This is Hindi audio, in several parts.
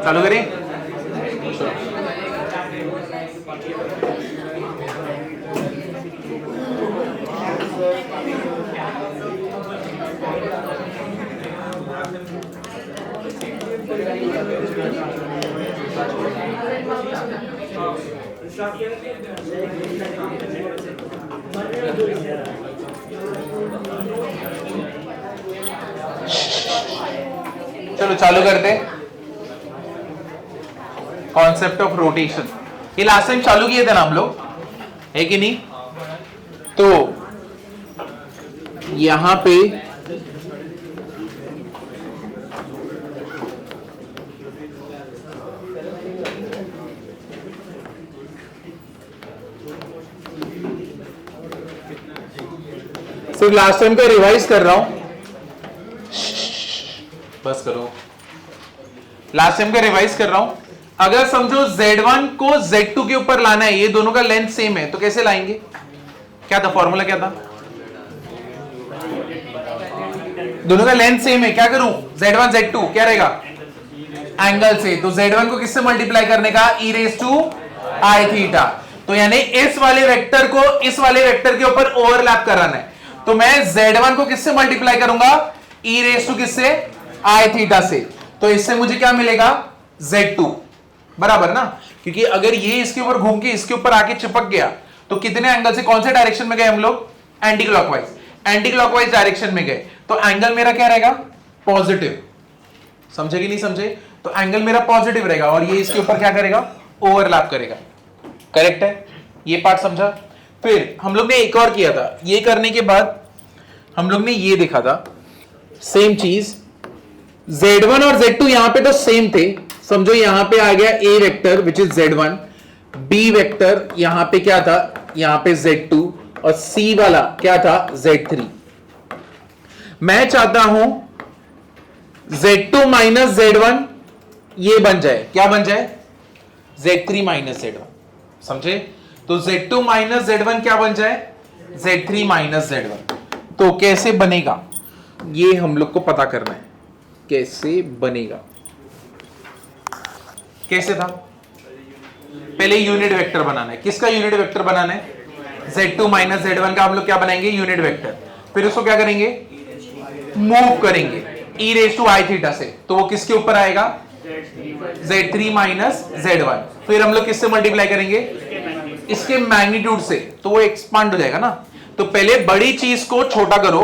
चालू करें? चलो चालू करते। कॉन्सेप्ट ऑफ रोटेशन, ये लास्ट टाइम चालू किए थे ना हम लोग, है कि नहीं? तो यहां पे सिर्फ लास्ट टाइम का रिवाइज कर रहा हूं, बस करो। लास्ट टाइम का रिवाइज कर रहा हूं। अगर समझो Z1 को Z2 के ऊपर लाना है, ये दोनों का लेंथ सेम है, तो कैसे लाएंगे? क्या था फॉर्मूला, क्या था? दोनों का लेंथ सेम है, क्या करूं? Z1 Z2 क्या रहेगा? एंगल से। तो Z1 को किससे मल्टीप्लाई करने का? e raise to I theta. तो यानी इस वाले वेक्टर को इस वाले वेक्टर के ऊपर ओवरलैप कराना है, तो मैं Z1 को किससे मल्टीप्लाई करूंगा? e रेज टू किससे? आई थीटा से। तो इससे मुझे क्या मिलेगा? Z2 बराबर ना, क्योंकि अगर ये इसके ऊपर घूम के इसके ऊपर आके चिपक गया तो कितने एंगल से, कौन से डायरेक्शन में गए हम लोग? Anti clockwise. Anti clockwise direction में गए, तो एंगल मेरा क्या रहेगा? पॉजिटिव। समझे कि नहीं समझे? तो एंगल मेरा पॉजिटिव रहेगा और ये इसके ऊपर क्या करेगा? ओवरलैप करेगा। करेक्ट है? ये पार्ट समझा? फिर हम लोग ने एक और किया था, ये करने के बाद हम लोग ने ये देखा था सेम चीज, Z1 और Z2 यहां पे तो सेम थे। समझो यहां पे आ गया A vector which is Z1, B vector यहां पे क्या था? यहां पे Z2, और C वाला क्या था? Z3। मैं चाहता हूं Z2 माइनस Z1 ये बन जाए, क्या बन जाए? Z3 minus Z1। समझे? तो Z2 माइनस Z1 क्या बन जाए? Z3 minus Z1। तो कैसे बनेगा ये हम लोग को पता करना है, कैसे बनेगा। कैसे था? पहले यूनिट वेक्टर बनाना है। किसका यूनिट वेक्टर बनाना है? Z2 माइनस Z1 का हम लोग क्या बनाएंगे? Unit vector. फिर उसको क्या करेंगे? मूव करेंगे e raise to I theta से, तो वो किसके ऊपर आएगा? Z3 minus Z1। फिर हम लोग किससे मल्टीप्लाई करेंगे? इसके मैग्नीट्यूड से, तो वो एक्सपांड हो जाएगा ना। तो पहले बड़ी चीज को छोटा करो,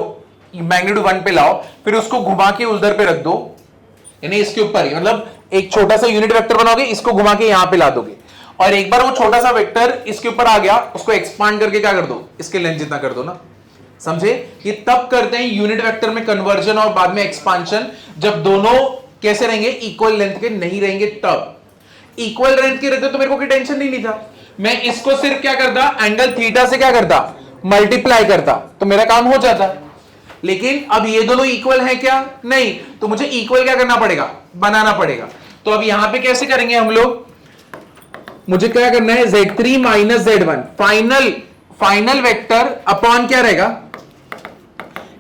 मैग्नीट्यूड 1 पे लाओ, फिर उसको घुमा के उधर पे रख दो, यानी इसके ऊपर ही, मतलब एक छोटा सा यूनिट वेक्टर बनाओगे, इसको घुमा के यहां पे ला दोगे, और एक बार वो छोटा सा वेक्टर इसके ऊपर आ गया, उसको एक्सपांड करके क्या कर दो? इसके लेंथ जितना कर दो ना। समझे? ये तब करते हैं यूनिट वेक्टर में कन्वर्जन और बाद में एक्सपांशन, जब दोनों कैसे रहेंगे? इक्वल लेंथ के नहीं रहेंगे। तब इक्वल लेंथ के रहते तो मेरे को कोई टेंशन नहीं था, मैं इसको सिर्फ क्या करता? एंगल थीटा से क्या करता? मल्टीप्लाई करता, तो मेरा काम हो जाता। लेकिन अब ये दोनों इक्वल है क्या? नहीं, तो मुझे इक्वल क्या करना पड़ेगा? बनाना पड़ेगा। तो अब यहां पे कैसे करेंगे हम लोग? मुझे क्या करना है? Z3 minus Z1 final vector upon क्या रहेगा?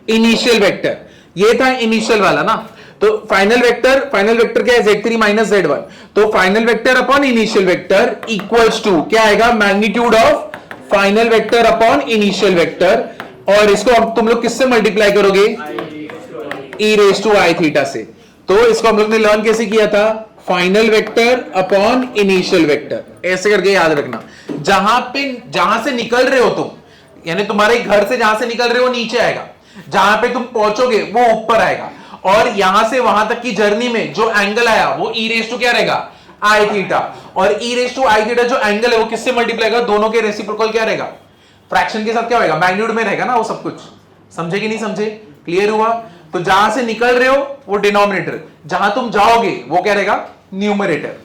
Initial vector. ये था इनिशियल वाला ना, तो फाइनल वेक्टर क्या है? Z3 minus Z1। तो final vector upon initial vector equals to क्या आएगा? Magnitude of final vector upon initial vector, और इसको अब तुम लोग किससे मल्टीप्लाई करोगे? e raise to I theta से। तो इसको हम लोग ने लर्न कैसे किया था? Final vector upon initial vector, ऐसे करके याद रखना। जहां से निकल रहे हो तुम, यानी तुम्हारे घर से जहां से निकल रहे हो नीचे आएगा, जहां पे तुम पहुंचोगे वो ऊपर आएगा, और यहां से वहां तक की जर्नी में जो एंगल आया वो e रेज टू क्या रहेगा? I theta. और e raise to I theta जो एंगल है वो किससे मल्टीप्लाई होगा? दोनों के रेसिप्रोकल क्या रहेगा? फ्रैक्शन के साथ क्या होगा? मैग्नीट्यूड में रहेगा ना वो सब कुछ। समझे कि नहीं समझे? क्लियर हुआ? तो जहां से निकल रहे हो वो डिनोमिनेटर, जहां तुम जाओगे वो क्या रहेगा? न्यूमरेटर।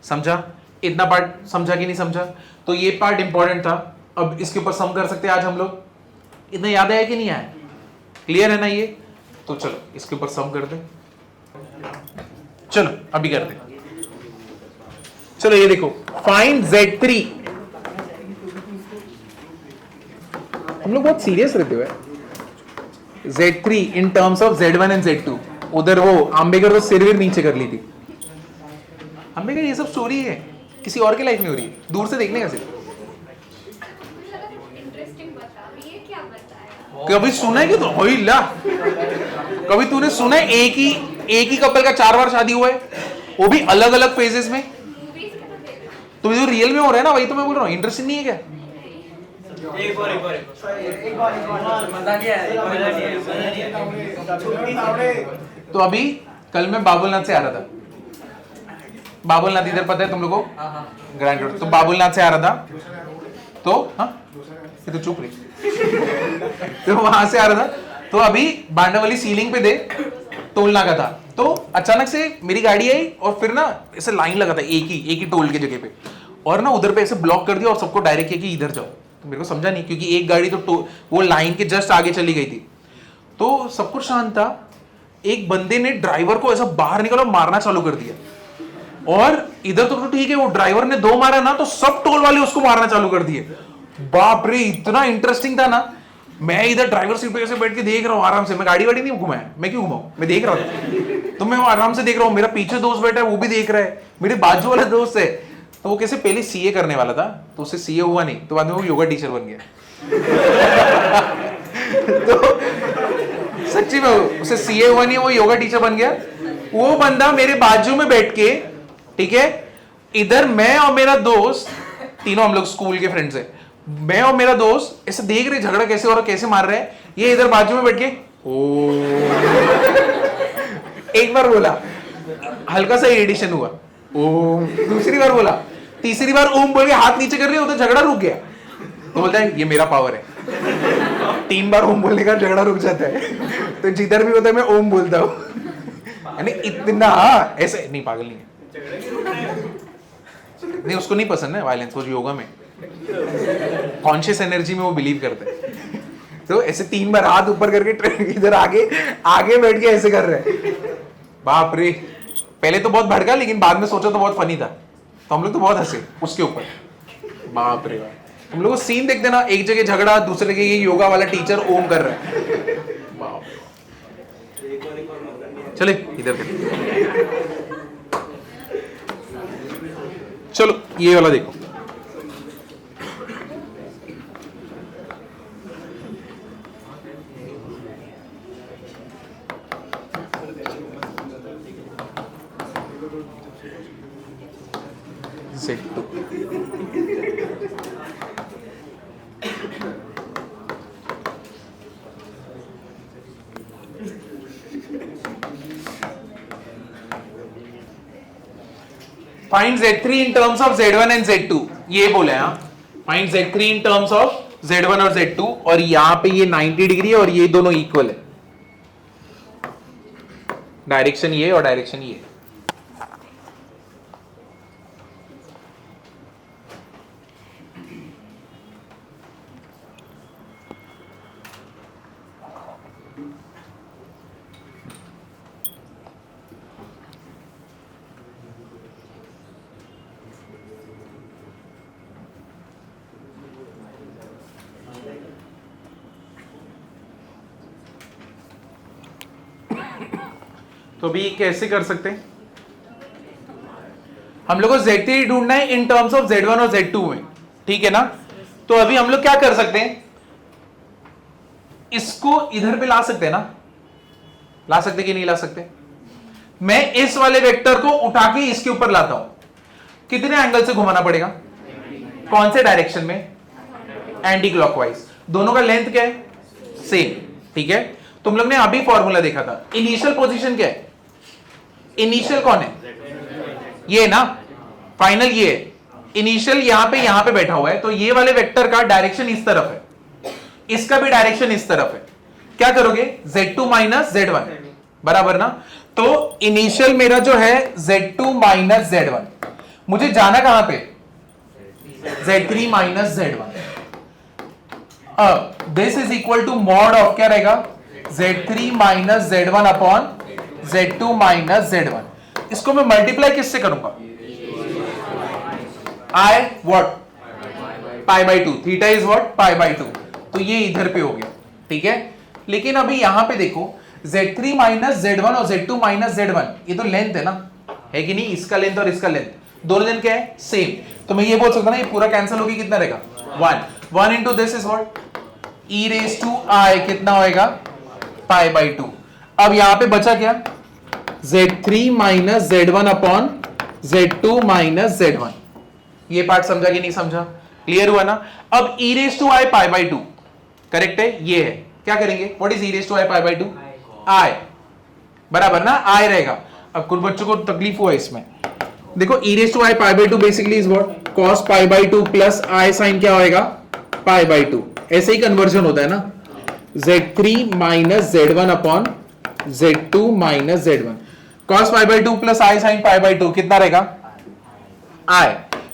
समझा? इतना पार्ट समझा कि नहीं समझा? तो ये पार्ट इंपॉर्टेंट था। अब इसके ऊपर सम कर सकते हैं आज हम लोग। इतना याद आया कि नहीं आया? क्लियर है ना ये? तो चलो इसके ऊपर सम कर दे। चलो अभी कर दे। चलो ये देखो, फाइंड Z3। हम लोग बहुत सीरियस रहते हुए Z3 in terms of Z1 and Z2। उधर वो आंबेकर तो सिर नीचे कर ली थी। हमने कहा ये सब स्टोरी है, किसी और की लाइफ में हो रही है, दूर से देखने का सिर्फ। कभी सुना है कि तो हो ला, कभी तूने सुना है एक ही कपल का 4 बार शादी हुआ है, वो भी अलग अलग फेजेस में? तो जो रियल में हो रहा है ना, वही तो मैं बोल रहा हूँ। इंटरेस्टिंग नहीं है क्या? तो अभी कल मैं बाबुलनाथ से आ रहा था, बाबुलनाथ इधर पता है तुम लोगों को, ग्रैंड रोड। तो बाबुलनाथ से आ रहा था, तो हाँ ये तो चुप रही। तो वहां से आ रहा था, तो अभी बांडा वाली सीलिंग पे दे टोल नाका था, तो अचानक से मेरी गाड़ी आई और फिर ना ऐसे लाइन लगा था एक ही टोल की जगह पे, और ना उधर पे ऐसे ब्लॉक कर दिया और सबको डायरेक्ट किया कि इधर जाओ। तो मेरे को समझा नहीं, क्योंकि एक गाड़ी तो वो लाइन के जस्ट आगे चली गई थी। तो सब कुछ शांत था, एक बंदे ने ड्राइवर को ऐसा बाहर निकला मारना चालू कर दिया, और इधर तो ठीक है, वो ड्राइवर ने 2 मारा ना, तो सब टोल वाले उसको मारना चालू कर दिए। बाप रे, इतना इंटरेस्टिंग था ना। मैं इधर ड्राइवर सीट पे ऐसे बैठ के देख रहा हूँ आराम से, मैं गाड़ी वाड़ी नहीं घुमाया, मैं क्यों घुमाऊं, मैं देख रहा था। तो मैं आराम से देख रहा हूँ, मेरा पीछे दोस्त बैठा है वो भी देख रहा है, मेरे बाजू वाला दोस्त है, तो वो कैसे पहले सीए करने वाला था, तो उससे सीए हुआ नहीं, तो बाद में वो योगा टीचर बन गया। तो सच्ची में उससे सीए हुआ नहीं, वो योगा टीचर बन गया। वो बंदा मेरे बाजू में बैठ के, ठीक है, इधर मैं और मेरा दोस्त, तीनों हम लोग स्कूल के फ्रेंड्स हैं, मैं और मेरा दोस्त ऐसे देख रहे झगड़ा कैसे हो रहा, कैसे मार रहे हैं। ये इधर बाजू में बैठ के ओ एक बार बोला, हल्का सा इरिटेशन हुआ, ओम। दूसरी बार बोला, तीसरी बार ओम बोल के हाथ नीचे कर रहे हो तो झगड़ा रुक गया। तो बोलता है ये मेरा पावर है, 3 बार ओम बोलने का झगड़ा रुक जाता है। तो जिधर भी होता है मैं ओम बोलता हूँ, यानी इतना ऐसे नहीं, पागल नहीं है, नहीं उसको नहीं पसंद है वायलेंस, वो योगा में कॉन्शियस एनर्जी में वो बिलीव करते हैं। तो ऐसे 3 बार हाथ ऊपर करके इधर आगे बैठ के ऐसे कर रहे हैं। बाप रे, पहले तो बहुत भड़का, लेकिन बाद में सोचा तो बहुत फनी था, तो हम लोग तो बहुत हंसे उसके ऊपर। बाप रे बाप, हम लोग को सीन देखते ना, एक जगह झगड़ा, दूसरे जगह ये योगा वाला टीचर ओम कर रहा है। बाप चले इधर चलो, ये वाला देखो। Z2 find Z3 in terms of Z1 and Z2, ये बोले हाँ, find Z3 in terms of Z1 और Z2, और यहां पे ये 90 डिग्री है और ये दोनों इक्वल है, डायरेक्शन ये और डायरेक्शन ये। तो भी कैसे कर सकते हैं हम लोग को Z3 ढूंढना है इन टर्म्स ऑफ Z1 और Z2 में, ठीक है ना। तो अभी हम लोग क्या कर सकते हैं, इसको इधर पे ला सकते हैं ना, ला सकते कि नहीं ला सकते। मैं इस वाले वेक्टर को उठा के इसके ऊपर लाता हूं, कितने एंगल से घुमाना पड़ेगा, कौन से डायरेक्शन में, एंटी क्लॉकवाइज। दोनों का लेंथ क्या है, सेम, ठीक है। तुम लोग ने अभी फॉर्मूला देखा था, इनिशियल पोजीशन क्या है, इनिशियल कौन है, ये ना, फाइनल ये है। इनिशियल यहां पे बैठा हुआ है, तो ये वाले वेक्टर का डायरेक्शन इस तरफ है, इसका भी डायरेक्शन इस तरफ है। क्या करोगे, Z2 माइनस Z1, बराबर ना। तो इनिशियल मेरा जो है Z2 माइनस Z1, मुझे जाना कहां पे, Z3 माइनस Z1। अब this is equal to mod of क्या रहेगा, Z3 minus Z1 upon Z2 minus Z1। इसको मैं मल्टीप्लाई किससे करूंगा, I what, pi by 2, theta is what, pi by 2। तो ये इधर पे हो गया, ठीक है। लेकिन अभी यहां पे देखो Z3 माइनस Z1 और Z2 माइनस Z1, ये तो लेंथ है ना, है कि नहीं? इसका लेंथ और इसका लेंथ दोनों लेंथ क्या है? सेम। तो मैं ये बोल सकता ना, ये पूरा कैंसिल होगी, कितना रहेगा? 1 into this is what? e raise to i कितना होएगा? Pi by 2। अब यहां पे बचा क्या? z3 minus z1 upon z2 minus z1। ये पार्ट समझा कि नहीं समझा? क्लियर हुआ ना? अब e raise to i pi by 2 correct है, ये है। क्या करेंगे? What is e raise to i pi by 2? i बराबर ना, i रहेगा। अब कुछ बच्चों को तकलीफ हुआ इसमें, देखो e raise to i pi by 2 basically is what? cos pi by 2 plus i sine क्या होएगा? Pi by 2। ऐसे ही कन्वर्जन होता है ना, z3 minus z1 upon z2 minus z1। cos pi by 2 plus i sine pi by 2 कितना रहेगा? i।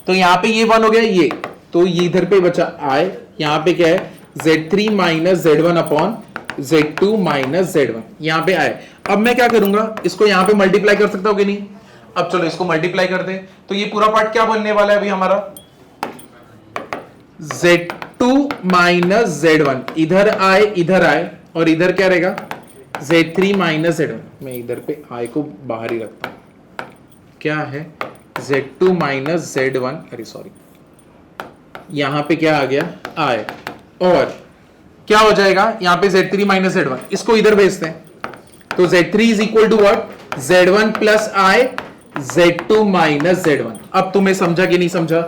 तो यहां पे ये 1 हो गया, ये तो ये इधर पे बचा i, यहां पे क्या है? z3 minus z1 upon z2 minus z1, यहां पे i। अब मैं क्या करूंगा? इसको यहां पे मल्टीप्लाई कर सकता हूं कि नहीं? अब चलो इसको मल्टीप्लाई करते हैं, तो ये पूरा पार्ट क्या बनने वाला है अभी हमारा? z2 माइनस z1, इधर i इधर i, और इधर क्या रहेगा? z3 minus z1। मैं इधर पे i को बाहर ही रखता हूं, क्या है? z2 माइनस z1, अरे सॉरी, यहां पे क्या आ गया? i, और क्या हो जाएगा यहां पे? z3 माइनस z1, इसको इधर भेजते हैं, तो z3 is equal to what? z1 plus i z2 minus z1। अब तुम्हें समझा कि नहीं समझा?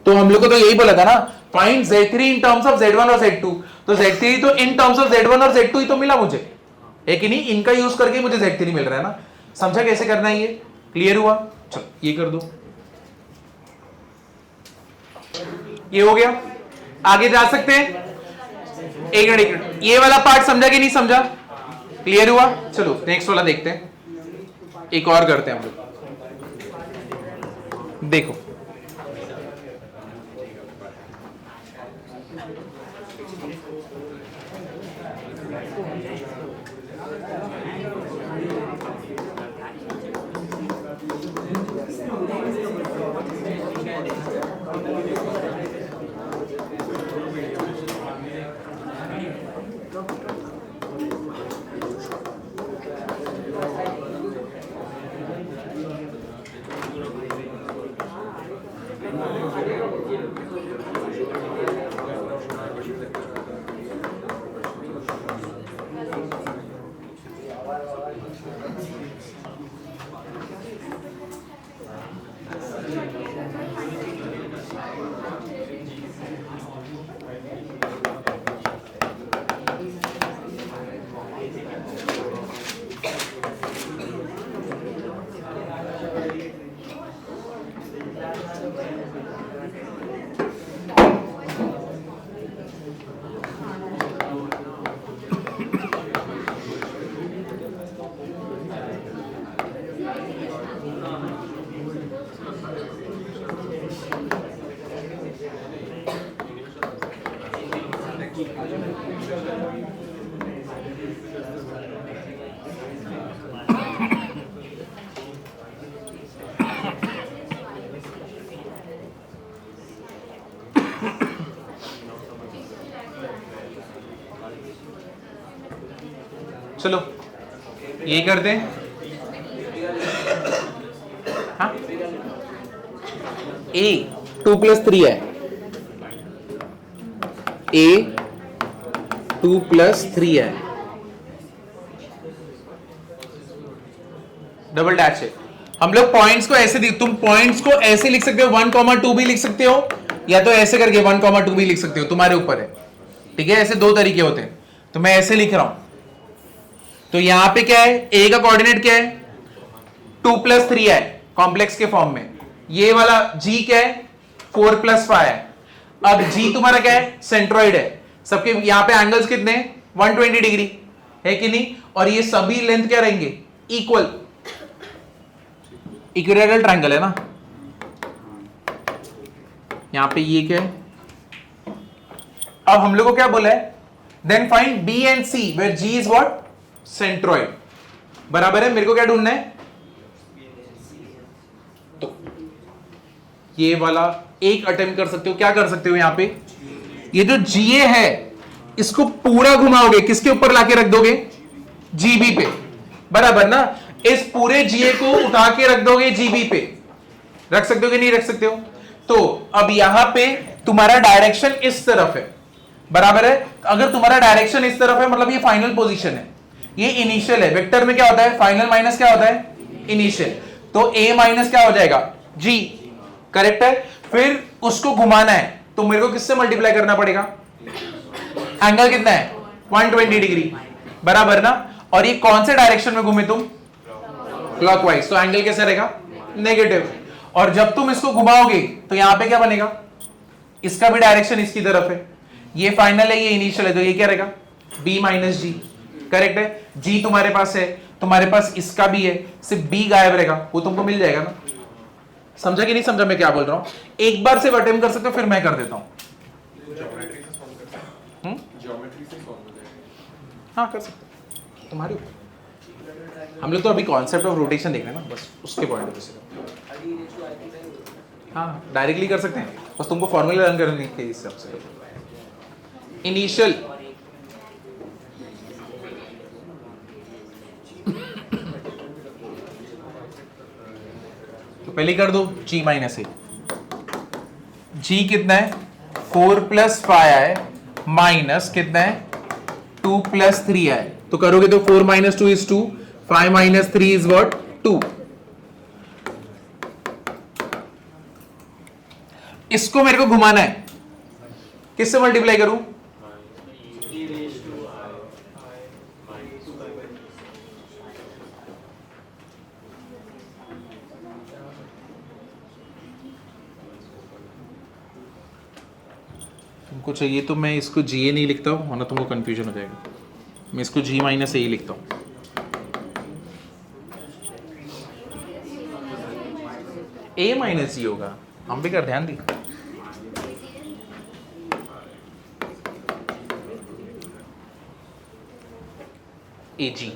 तो हम लोग को तो यही बोला था ना, find z3 in terms of z1 और z2। तो z3 तो इन टर्म्स ऑफ z1 और z2 ही तो मिला मुझे, है कि नहीं? इनका यूज करके मुझे z3 मिल रहा है ना। समझा कैसे करना है? ये क्लियर हुआ? चलो ये कर दो, ये हो गया। आगे जा सकते हैं? एक मिनट, ये वाला पार्ट समझा कि नहीं समझा? क्लियर हुआ? चलो नेक्स्ट वाला देखते हैं, एक और करते हैं हम लोग। देखो चलो ये करते हैं। हाँ? a 2 प्लस 3 है, a 2 प्लस 3 है, डबल डैश है। हम लोग पॉइंट्स को ऐसे तुम पॉइंट्स को ऐसे लिख सकते हो, 1,2 भी लिख सकते हो, या तो ऐसे करके 1,2 भी लिख सकते हो, तुम्हारे ऊपर है। ठीक है, ऐसे दो तरीके होते हैं, तो मैं ऐसे लिख रहा हूं। तो यहां पे क्या है? a का कोऑर्डिनेट क्या है? 2 प्लस 3 है कॉम्प्लेक्स के फॉर्म में। ये वाला g क्या है? 4 प्लस 5 है। अब g तुम्हारा क्या है? सेंट्रॉइड है। सबके यहां पे एंगल्स कितने? 120 डिग्री है कि नहीं? और ये सभी लेंथ क्या रहेंगे? इक्वल, इक्विलैटरल ट्रायंगल है ना। यहां पे ये क्या है? अब हम लोग को क्या बोला है? Then find b and c where g is what? Centroid. बराबर है। मेरे को क्या ढूंढना है? तो ये वाला एक अटेम्प्ट कर सकते हो। क्या कर सकते हो? यहां पे ये जो GA है इसको पूरा घुमाओगे, किसके ऊपर लाके रख दोगे? GB पे। बराबर ना। इस पूरे जीए को उठा के रख दोगे जीबी पे, रख सकते हो कि नहीं रख सकते हो? तो अब यहां पे तुम्हारा डायरेक्शन इस तरफ है, बराबर है। अगर तुम्हारा डायरेक्शन इस तरफ है मतलब ये फाइनल पोजीशन है, ये इनिशियल है। वेक्टर में क्या होता है? फाइनल माइनस क्या होता है? इनिशियल। तो ए माइनस क्या हो जाएगा? जी, करेक्ट है। फिर उसको घुमाना है तो मेरे को किससे मल्टीप्लाई करना पड़ेगा? एंगल कितना है? 120 डिग्री, बराबर ना। और ये कौन से डायरेक्शन में घूमे तुम? क्लॉकवाइज। तो एंगल कैसा रहेगा? नेगेटिव। और जब तुम इसको घुमाओगे तो यहां पे क्या बनेगा? इसका भी डायरेक्शन इसकी तरफ है, ये फाइनल है ये इनिशियल है, तो ये क्या रहेगा? b माइनस जी, करेक्ट है। g तुम्हारे पास है, तुम्हारे पास इसका भी है, सिर्फ b गायब रहेगा, वो तुमको मिल जाएगा ना। समझा कि नहीं समझा मैं क्या बोल रहा हूं? एक बार से अटेम्प्ट कर सकते हो, फिर मैं कर देता हूं। हाँ कर सकते हो, तुम्हारे ऊपर। हम लोग तो अभी कॉन्सेप्ट ऑफ रोटेशन देख रहे हैं ना, बस उसके पॉइंट ऑफ व्यू से। हाँ डायरेक्टली कर सकते हैं, बस तुमको फॉर्मूला रन करने के हिसाब से। इनिशियल तो पहले कर दो g माइनस ए। g कितना है? 4 प्लस 5 है माइनस कितना है? 2 प्लस 3 है। तो करोगे तो 4 minus 2 is 2, 5 minus 3 is what? 2। इसको मेरे को घुमाना है, किससे मल्टीप्लाई करूं? तुमको चाहिए तो मैं इसको जी ए नहीं लिखता हूं, वरना तुमको कंफ्यूजन हो जाएगा। मैं इसको g माइनस ए ही लिखता हूं। a माइनस जी होगा, हम भी कर ध्यान दी। ए जी,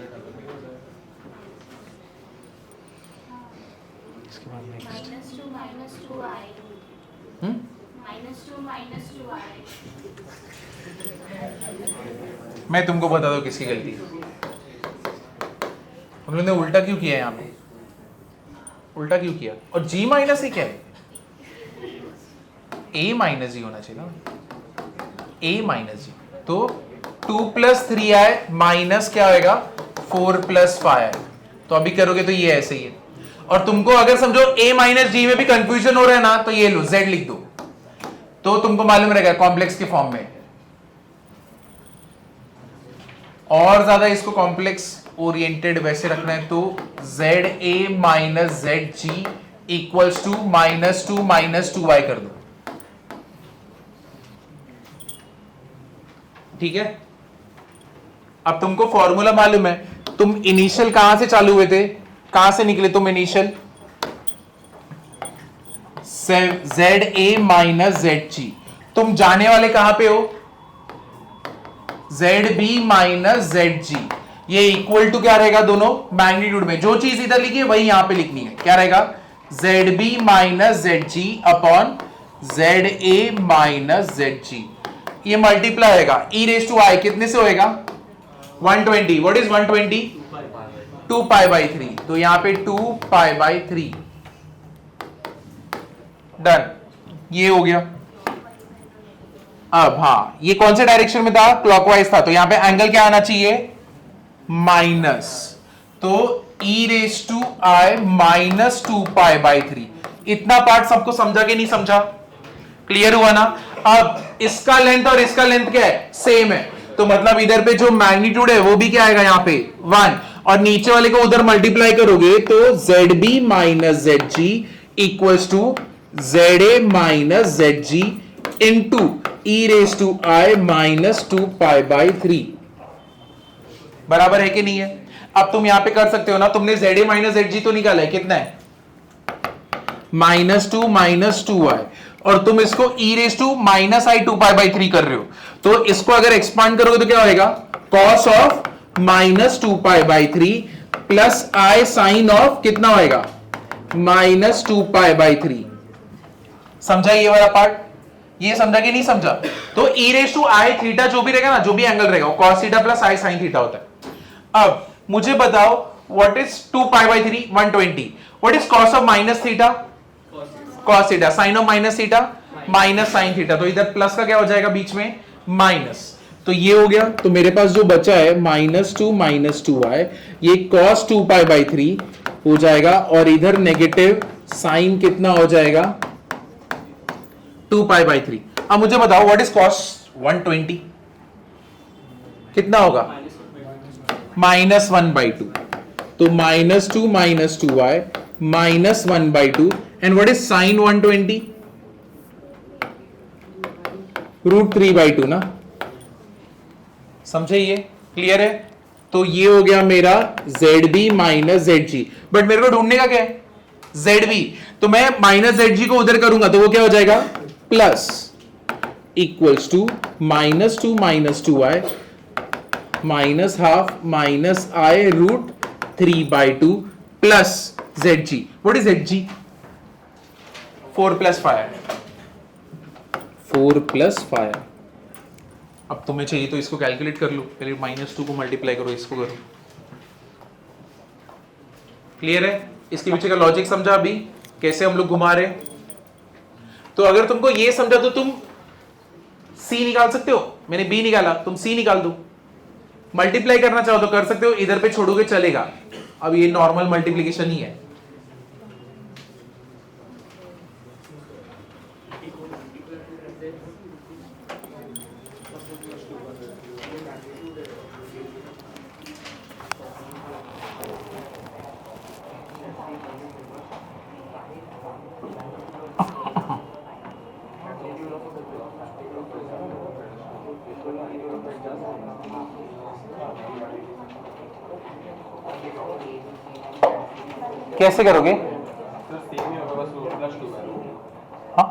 इसके बाद नेक्स्ट मैं तुमको बता दूं किसकी गलती है। हम लोगों ने उल्टा क्यों किया यहाँ पे? उल्टा क्यों किया? और g माइनस ही क्या है? a माइनस जी होना चाहिए ना, a माइनस जी। तो 2 प्लस 3 आए माइनस क्या होएगा? 4 प्लस 5 आए। तो अभी करोगे तो ये ऐसे ही है। और तुमको अगर समझो a माइनस जी में भी कंफ्यूजन हो रहा है ना, तो ये लो z लिख दो, तो तुमको मालूम रहेगा कॉम्प्लेक्स के फॉर्म में। और ज्यादा इसको कॉम्प्लेक्स ओरिएंटेड वैसे रखना है तो Z A minus Z G equals to minus two Y कर दो, ठीक है। अब तुमको फॉर्मूला मालूम है, तुम इनिशियल कहां से चालू हुए थे? कहां से निकले तुम initial? Z A minus Z G. तुम जाने वाले कहां पे हो? Z B minus Z G. ये इक्वल टू क्या रहेगा? दोनों मैग्नीट्यूड में जो चीज इधर लिखी है वही यहां पे लिखनी है। क्या रहेगा? Z B minus Z G upon Z A minus Z G. ये मल्टीप्लाई होगा ई रेज टू आई कितने से होएगा? 120। What is 120? 2 pi by 3। तो यहां पे 2 पाई बाई 3 डन, ये हो गया। अब हाँ, ये कौन से डायरेक्शन में था? क्लॉकवाइज था, तो यहां पे एंगल क्या आना चाहिए? माइनस। तो ई raise to I minus 2 pi by 3। इतना पार्ट सबको समझा कि नहीं समझा? क्लियर हुआ ना? अब इसका लेंथ और इसका लेंथ क्या है? सेम है, तो मतलब इधर पे जो मैग्नीट्यूड है वो भी क्या आएगा यहां पे? 1। और नीचे वाले को उधर मल्टीप्लाई करोगे तो Z B minus Z G equals to Z A minus Z G into E raise to I minus 2 pi by 3। बराबर है कि नहीं है? अब तुम यहां पे कर सकते हो ना, तुमने जेड ए माइनस जेड जी तो निकाला है, कितना है? माइनस टू आई, और तुम इसको e raise to minus i 2 pi by 3 कर रहे हो, तो इसको अगर एक्सपांड करोगे तो क्या होएगा? Cos of minus 2 pi by 3 plus I sine of कितना होएगा? Minus 2 pi by 3। समझा ये वाला पार्ट? ये समझा कि नहीं समझा? तो ई रेज टू आई थीटा जो भी रहेगा ना, जो भी एंगल रहेगा वो cos theta plus I sine theta होता है। अब मुझे बताओ what is 2 pi by 3? 120. What is cos of minus theta? Cos theta. Sine of minus theta? Minus sine theta. तो इधर प्लस का क्या हो जाएगा बीच में? माइनस. तो ये हो गया. तो मेरे पास जो बचा है -2 -2y, ये cos 2 पाई बाई 3 हो जाएगा, और इधर नेगेटिव साइन कितना हो जाएगा? 2 पाई बाई 3. अब मुझे बताओ व्हाट इज cos 120? कितना होगा? -1/2. तो -2 -2y -1/2. And what is sine 120? √3/2 ना. समझे? ये क्लियर है? तो ये हो गया मेरा ZB माइनस ZG. बट मेरे को ढूंढने का क्या है? ZB. तो मैं माइनस ZG को उधर करूंगा तो वो क्या हो जाएगा? Plus equals to -2 -2y minus half minus I √3/2 plus ZG. What is ZG? 4 + 5. 4 + 5. अब तुम्हें चाहिए तो इसको कैलकुलेट कर लो. पहले -2 को मल्टीप्लाई करो, इसको करो. क्लियर है? इसके पीछे का लॉजिक समझा अभी कैसे हम लोग घुमा रहे? तो अगर तुमको ये समझा तो तुम C निकाल सकते हो. मैंने B निकाला, तुम C निकाल दो. मल्टीप्लाई करना चाहो तो कर सकते हो, इधर पे छोड़ोगे चलेगा. अब ये नॉर्मल मल्टीप्लीकेशन ही है. कैसे करोगे? हाँ,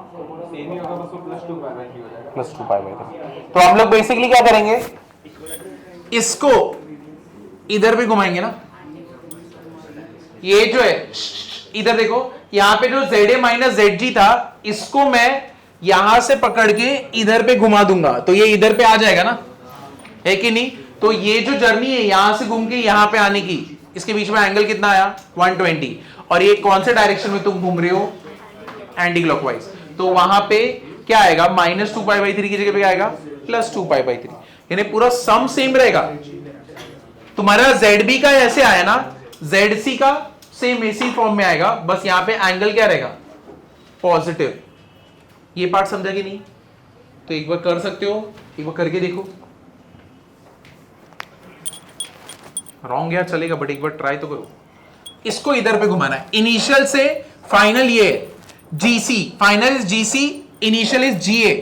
+2 पाई बाई 3. तो हम लोग बेसिकली क्या करेंगे? इसको इधर भी घुमाएंगे ना. ये जो है इधर देखो, यहां पे जो ZA माइनस ZG था, इसको मैं यहां से पकड़ के इधर पे घुमा दूंगा तो ये इधर पे आ जाएगा ना, है कि नहीं? तो ये जो जर्नी है यहां से घूम के यहां पे आने की, इसके बीच में एंगल कितना आया? 120. और ये कौन से डायरेक्शन में तुम घूम रहे हो? Anti clockwise. तो वहां पे क्या आएगा? -2 पाई बाई 3 की जगह पे आएगा +2 पाई बाई 3. यानी पूरा सम सेम रहेगा. तुम्हारा ZB का ऐसे आया ना, ZC का सेम इसी फॉर्म में आएगा, बस यहां पे एंगल क्या रहेगा? पॉजिटिव. ये पार्ट समझा कि नहीं? तो एक बार कर सकते हो, एक बार करके देखो. रॉन्ग या चलेगा, बट एक बार ट्राई तो करो. इसको इधर पे घुमाना है. इनिशियल से फाइनल ये GC, final is GC, initial is GA.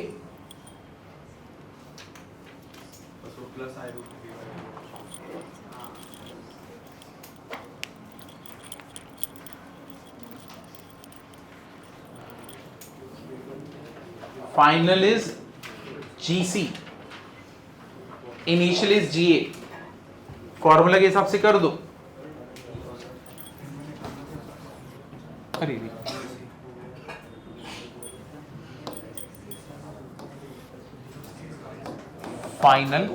Final is GC, initial is GA. Formula के हिसाब से कर दो. Final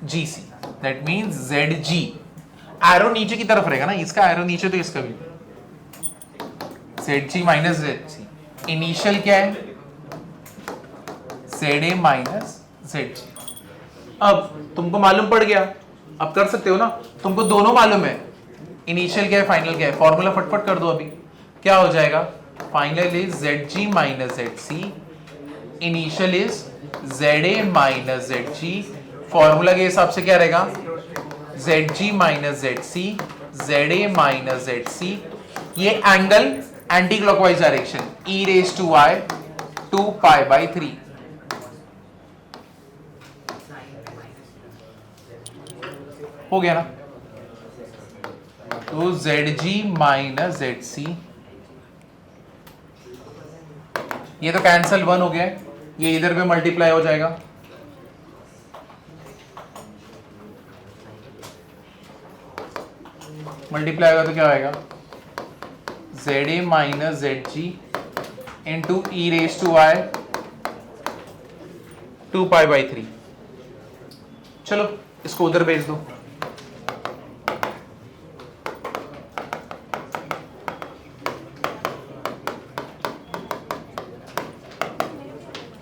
GC, that means ZG. Arrow नीचे की तरफ रहेगा ना, इसका एरो नीचे तो इसका भी. ZG minus ZC. इनिशियल क्या है? ZA minus ZG. अब तुमको मालूम पड़ गया, अब कर सकते हो ना. तुमको दोनों मालूम है, इनिशियल क्या है फाइनल क्या है. फॉर्मूला फटफट कर दो. अभी क्या हो जाएगा? Final is ZG minus ZC, initial is ZA minus ZG. Formula के हिसाब से क्या रहेगा? ZG minus ZC, ZA minus ZC. ये angle anti clockwise direction, e⁻² 2 pi by 3. हो गया ना? तो ZG माइनस ZC, ये तो कैंसल 1 हो गया है, ये इधर पे मल्टीप्लाई हो जाएगा. मल्टीप्लाई होगा तो क्या आएगा? ZA minus ZG into e⁻² 2 pi by 3. चलो इसको उधर भेज दो.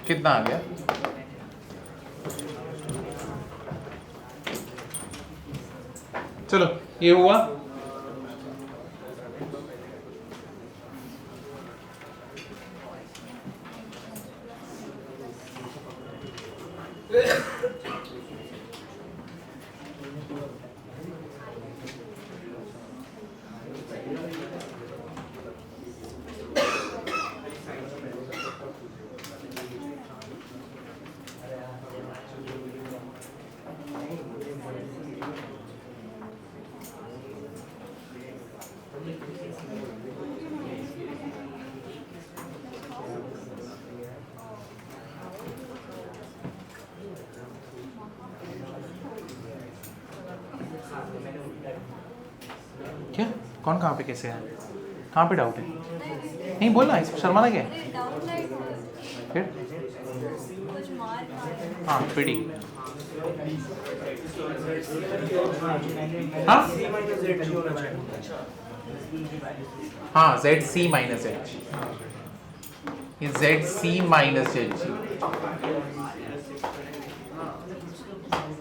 कितना आ गया? चलो ये हुआ। क्या? कौन कहाँ पे कैसे है? कहाँ पे डाउट है? नहीं बोलना, इसमें शर्माना क्या है? फिर हाँ पीडी। हाँ हाँ जेड सी माइनस एच, ये जेड सी माइनस एच,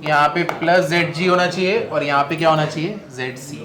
यहाँ पे प्लस जेड जी होना चाहिए और यहाँ पे क्या होना चाहिए? Z C.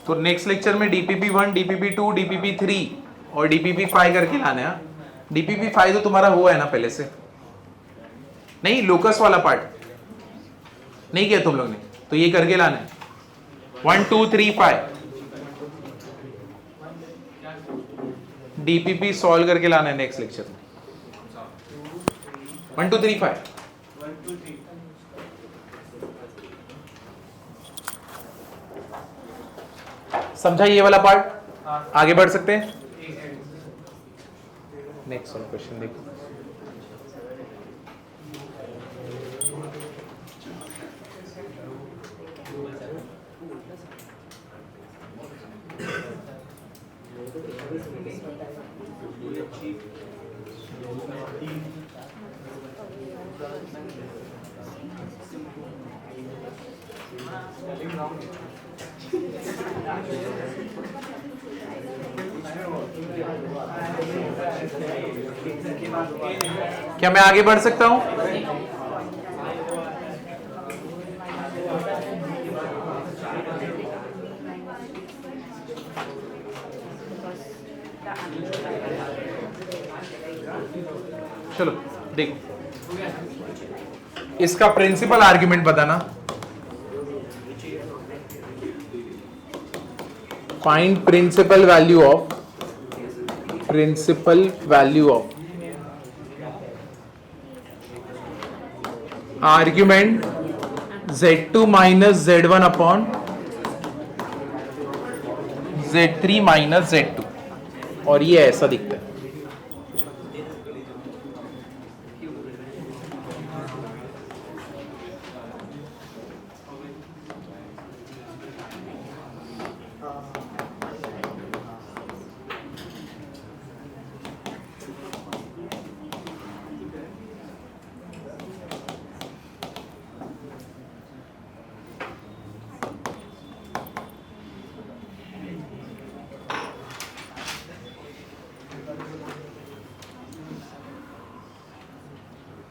तो नेक्स्ट लेक्चर में डीपीपी 1, डीपीपी 2, डीपीपी 3 और डीपीपी 5 करके लाना है। डीपीपी 5 तो तुम्हारा हुआ है ना पहले से, नहीं लोकस वाला पार्ट नहीं किया तुम लोग ने, तो ये करके लाना है 1 2 3 5 डीपीपी सॉल्व करके लाना है नेक्स्ट लेक्चर में। 1 2 3 5 समझा ये वाला पार्ट? आगे बढ़ सकते हैं। नेक्स्ट वाला क्वेश्चन देखो। क्या मैं आगे बढ़ सकता हूं? चलो देखो, इसका प्रिंसिपल आर्ग्यूमेंट बताना। Find principal value of argument z2 minus z1 upon z3 minus z2, और ये ऐसा दिखता है।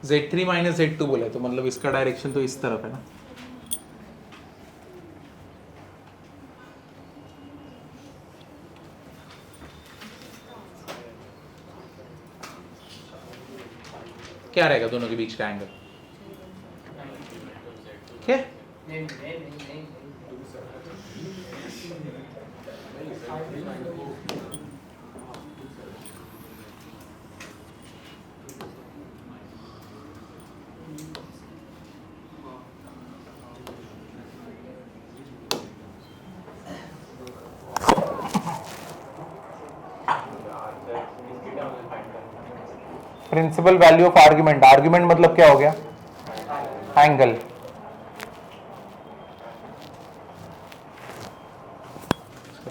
Z3 माइनस Z2 बोला है, तो मतलब इसका डायरेक्शन तो इस तरफ है ना। क्या रहेगा दोनों के बीच का एंगल? क्या? Principal value of argument, argument मतलब क्या हो गया, एंगल।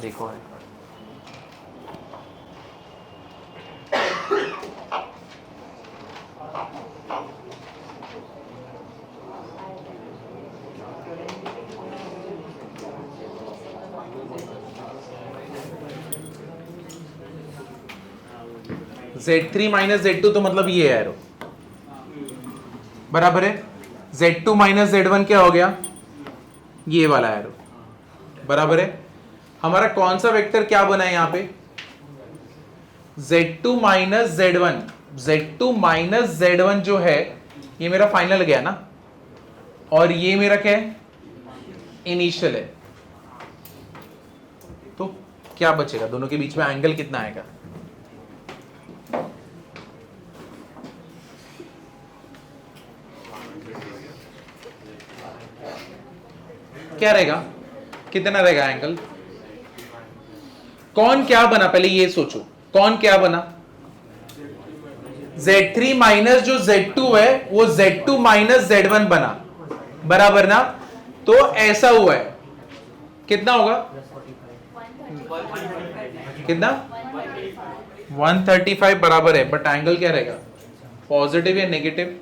देखो Z3 माइनस Z2 तो मतलब ये है, बराबर है। Z2 माइनस Z1 क्या हो गया, ये वाला एरो, बराबर है। हमारा कौन सा वेक्टर क्या बना है यहां पे, Z2 minus Z1, Z2 minus Z1 जो है ये मेरा फाइनल गया ना, और ये मेरा क्या है, इनिशियल है। तो क्या बचेगा, दोनों के बीच में एंगल कितना आएगा, क्या रहेगा, कितना रहेगा एंगल, कौन क्या बना, पहले ये सोचो कौन क्या बना, Z3 माइनस जो Z2 है वो Z2 माइनस Z1 बना, बराबर ना। तो ऐसा हुआ है, कितना होगा, कितना 135 बराबर है, बट एंगल क्या रहेगा, पॉजिटिव या नेगेटिव,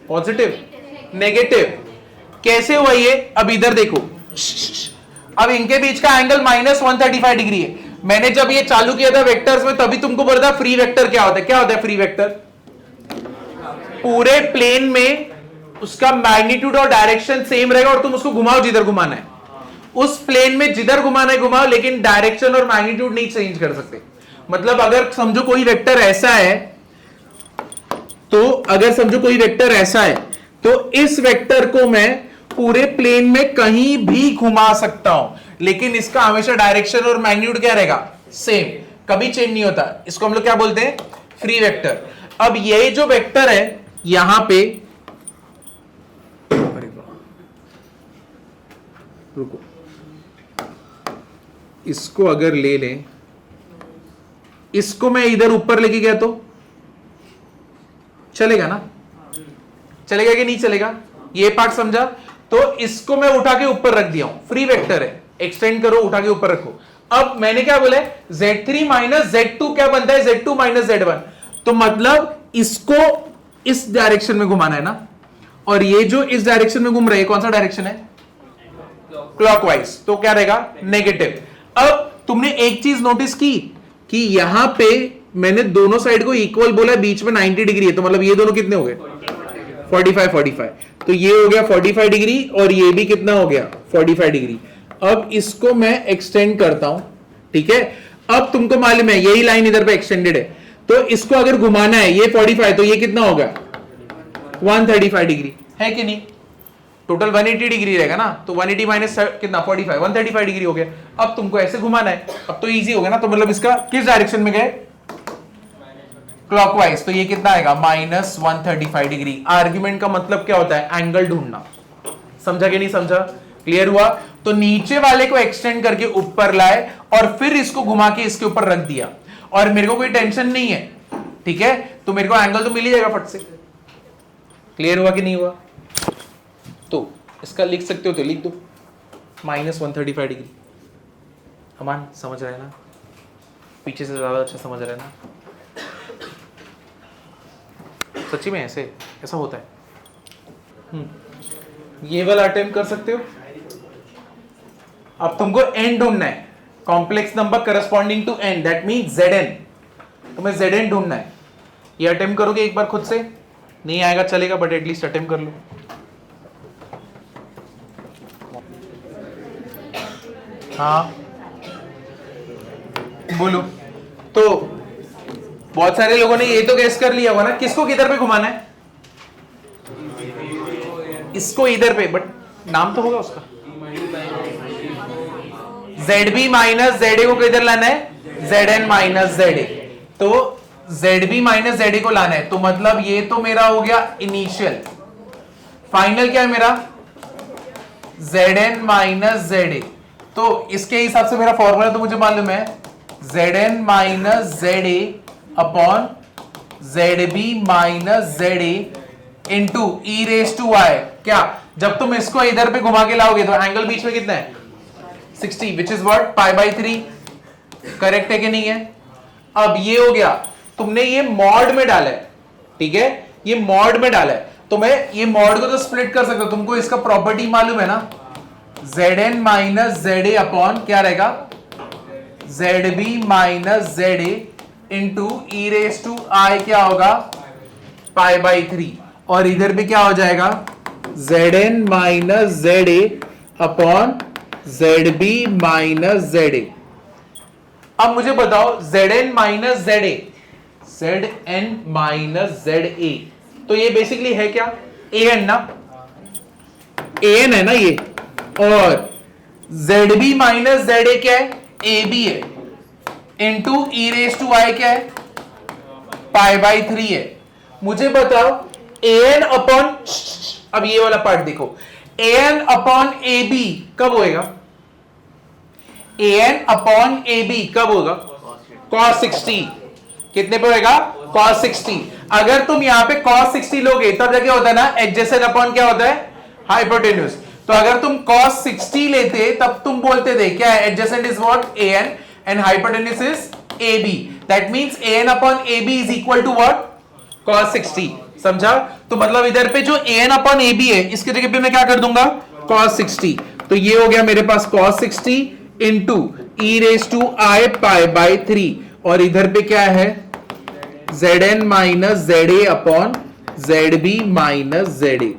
पॉजिटिव नेगेटिव। कैसे हुआ ये, अब इधर देखो, अब इनके बीच का एंगल माइनस 135 डिग्री है। मैंने जब ये चालू किया था वेक्टर्स में तभी तुमको बोला था फ्री वेक्टर क्या होता है, क्या होता है फ्री वेक्टर, पूरे प्लेन में उसका मैग्नीट्यूड और डायरेक्शन सेम रहेगा और तुम उसको घुमाओ जिधर घुमाना है, उस प्लेन में जिधर घुमाना है घुमाओ, लेकिन डायरेक्शन और मैग्नीट्यूड नहीं चेंज कर सकते। मतलब अगर समझो कोई वेक्टर ऐसा है, तो अगर समझो कोई वेक्टर ऐसा है तो इस वेक्टर को मैं पूरे प्लेन में कहीं भी घुमा सकता हूं, लेकिन इसका हमेशा डायरेक्शन और मैग्नीट्यूड क्या रहेगा, सेम, कभी चेंज नहीं होता। इसको हम लोग क्या बोलते हैं, फ्री वेक्टर। अब ये जो वेक्टर है यहां पे, रुको, इसको अगर ले लें, इसको मैं इधर ऊपर लेके गया तो चलेगा ना, चलेगा कि नहीं चलेगा, ये पार्ट समझा। तो इसको मैं उठा के ऊपर रख दिया हूं, फ्री वेक्टर है, एक्सटेंड करो उठा के ऊपर रखो। अब मैंने क्या बोला, Z3 माइनस Z2 क्या बनता है, Z2 माइनस Z1, तो मतलब इसको इस डायरेक्शन में घुमाना है ना, और ये जो इस डायरेक्शन में घूम रहा है कौन सा डायरेक्शन है, क्लॉकवाइज, तो क्या रहेगा, नेगेटिव। अब तुमने एक चीज नोटिस की कि यहां पे मैंने दोनों साइड को इक्वल बोला, बीच में 90 डिग्री है, तो मतलब ये दोनों कितने हो गए, 45, तो ये हो गया 45 डिग्री और ये भी कितना हो गया, 45 डिग्री। अब इसको मैं एक्सटेंड करता हूं, ठीक है। अब तुमको मालूम है यही लाइन इधर पे एक्सटेंडेड है, तो इसको अगर घुमाना है, ये 45, तो ये कितना होगा 135 डिग्री, है कि नहीं, टोटल 180 डिग्री रहेगा ना, तो 180 माइनस कितना 45, 135 डिग्री हो गया। अब तुमको ऐसे घुमाना है, अब तो इजी हो गया ना, तो मतलब इसका किस डायरेक्शन में गए, क्लॉकवाइज, तो ये कितना आएगा माइनस 135 डिग्री। आर्ग्यूमेंट का मतलब क्या होता है, एंगल ढूंढना, समझा कि नहीं समझा, क्लियर हुआ। तो नीचे वाले को एक्सटेंड करके ऊपर लाए और फिर इसको घुमा के इसके ऊपर रख दिया, और मेरे को कोई टेंशन नहीं है, ठीक है, तो मेरे को एंगल तो मिल ही जाएगा फट से। क्लियर हुआ कि नहीं हुआ, तो इसका लिख सकते हो तो लिख दो माइनस 135 डिग्री। अमान समझ रहे हैं ना, पीछे से ज्यादा अच्छा समझ रहे हैं ना, सच्ची में ऐसे ऐसा होता है। ये वाला अटेम्प्ट कर सकते हो। अब तुमको एन ढूंढना है, complex number corresponding to N, that means Zn, तुम्हें Zn ढूंढना है। ये अटेम्प्ट करोगे एक बार खुद से, नहीं आएगा चलेगा, बट एटलीस्ट अटेम्प्ट कर लो। हाँ बोलो। तो बहुत सारे लोगों ने ये तो गेस कर लिया हुआ ना, किसको किधर पे घुमाना है, इसको इधर पे, बट नाम तो होगा उसका, ZB माइनस ZA को किधर लाना है, Zn माइनस ZA, तो ZB माइनस ZA को लाना है, तो मतलब ये तो मेरा हो गया इनिशियल, फाइनल क्या है मेरा Zn माइनस ZA। तो इसके हिसाब से मेरा फॉर्मूला तो मुझे मालूम है, Zn minus ZA upon ZB minus ZA into E raise to i. क्या जब तुम इसको इधर पे घुमा के लाओगे तो एंगल बीच में कितना है 60 which is what pi by 3। Correct है कि नहीं है? अब ये हो गया, तुमने ये मॉड में डाला है, ठीक है, ये मॉड में डाला है, तो मैं ये मॉड को तो स्प्लिट कर सकता हूं, तुमको इसका प्रॉपर्टी मालूम है ना, Zn माइनस ZA अपॉन क्या रहेगा ZB minus ZA into E raise to i क्या होगा पाई बाई 3, और इधर भी क्या हो जाएगा Zn minus ZA upon ZB minus ZA। अब मुझे बताओ Zn minus ZA, Zn minus ZA, तो ये बेसिकली है क्या an ना, an है ना ये, और ZB माइनस ZA क्या है AB है, into E raise to i क्या है पाई बाई 3 है। मुझे बताओ an अपॉन, अब ये वाला पार्ट देखो, an अपॉन AB कब होएगा, an अपॉन AB कब होगा cos 60, कितने पे होएगा cos 60। अगर तुम यहां पे cos 60 लोगे तब जाके होता है ना एडजेसेंट अपॉन क्या होता है हाइपोटेन्यूज। तो अगर तुम cos 60 लेते तब तुम बोलते थे क्या adjacent is what an and hypotenuse is AB, that means an upon AB is equal to what cos 60। समझा? तो मतलब इधर पे जो an अपॉन AB है इसके जगह पे मैं क्या कर दूंगा cos 60, तो ये हो गया मेरे पास cos 60 into E raise to I pi by 3, और इधर पे क्या है Zn minus ZA upon ZB minus ZA।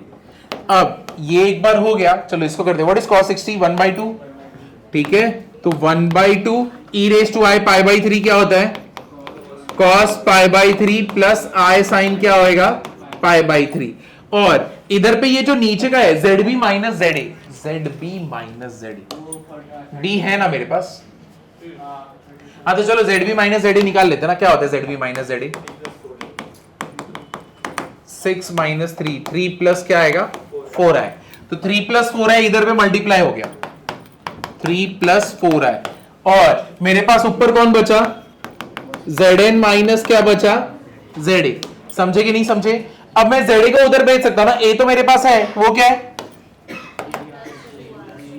अब ये एक बार हो गया, चलो इसको करते हैं, व्हाट इज cos 60 1 बाई 2, ठीक है, तो 1 बाई 2 E raise to I pi by 3 क्या होता है cos pi by 3 plus I sine क्या होएगा पाई बाई 3, और इधर पे ये जो नीचे का है ZB minus ZA, ZB minus ZA D है ना मेरे पास, हाँ तो चलो ZB माइनस ZA निकाल लेते हैं ना, क्या होता है ZB minus ZA 6 minus 3, 3 plus क्या आएगा 4 आए, तो 3 प्लस 4 है, इधर पे मल्टीप्लाई हो गया 3 प्लस 4 आए, और मेरे पास ऊपर कौन बचा Zn माइनस क्या बचा ZA। समझे कि नहीं समझे? अब मैं ZA को उधर भेज सकता हूं ना, A तो मेरे पास है, वो क्या है,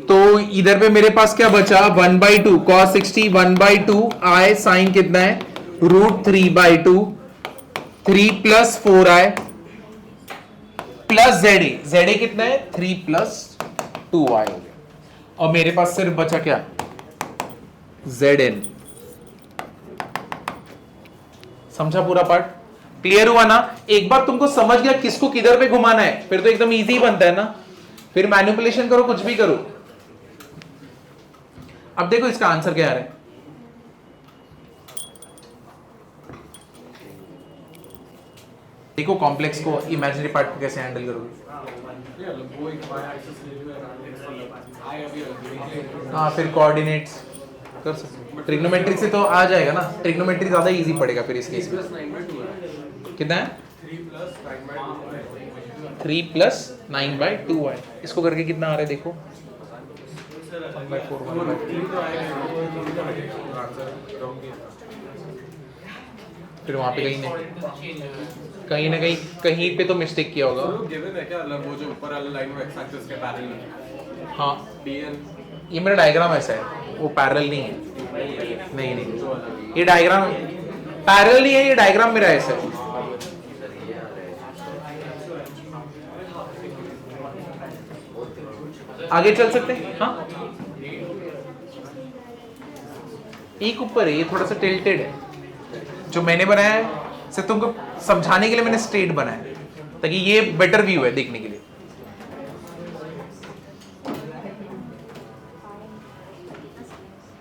तो इधर पे मेरे पास क्या बचा 1 बाई 2 cos 60 1 बाई 2 आई साइन कितना है √3 by 2, 3 plus 4 I plus ZA कितना है 3 प्लस 2 आई हो गया, और मेरे पास सिर्फ बचा क्या Zn। समझा पूरा पार्ट? क्लियर हुआ ना? एक बार तुमको समझ गया किसको किधर पे घुमाना है, फिर तो एकदम इजी बनता है ना, फिर मैनिपुलेशन करो कुछ भी करो। अब देखो इसका आंसर क्या आ रहा है, देखो कॉम्प्लेक्स को इमेजिनरी पार्ट को कैसे हैंडल करोगे। हाँ फिर कोऑर्डिनेट्स कर सकते, ट्रिग्नोमेट्री से तो आ जाएगा ना, ट्रिग्नोमेट्री ज्यादा इजी पड़ेगा फिर इस केस में। कितना है 3 प्लस 9 बाई 2 है, इसको करके कितना आ रहा है देखो 1/4 फिर वहां पे कहीं ना कहीं पे तो मिस्टेक किया होगा। गिवन है क्या, वो जो ऊपर वाला लाइन वो एक्स एक्सिस के पैरेलल है। हाँ dn ये मेरा डायग्राम ऐसा है, वो पैरेलल नहीं है, नहीं ये डायग्राम पैरेलल नहीं है, ये डायग्राम मेरा ऐसा है। आगे चल सकते हैं? हाँ एक ऊपर है, ये थोड़ा सा टिल्टेड है, जो मैंने बनाया है सिर्फ तुमको समझाने के लिए मैंने स्ट्रेट बनाया है, ताकि ये बेटर व्यू है देखने के लिए।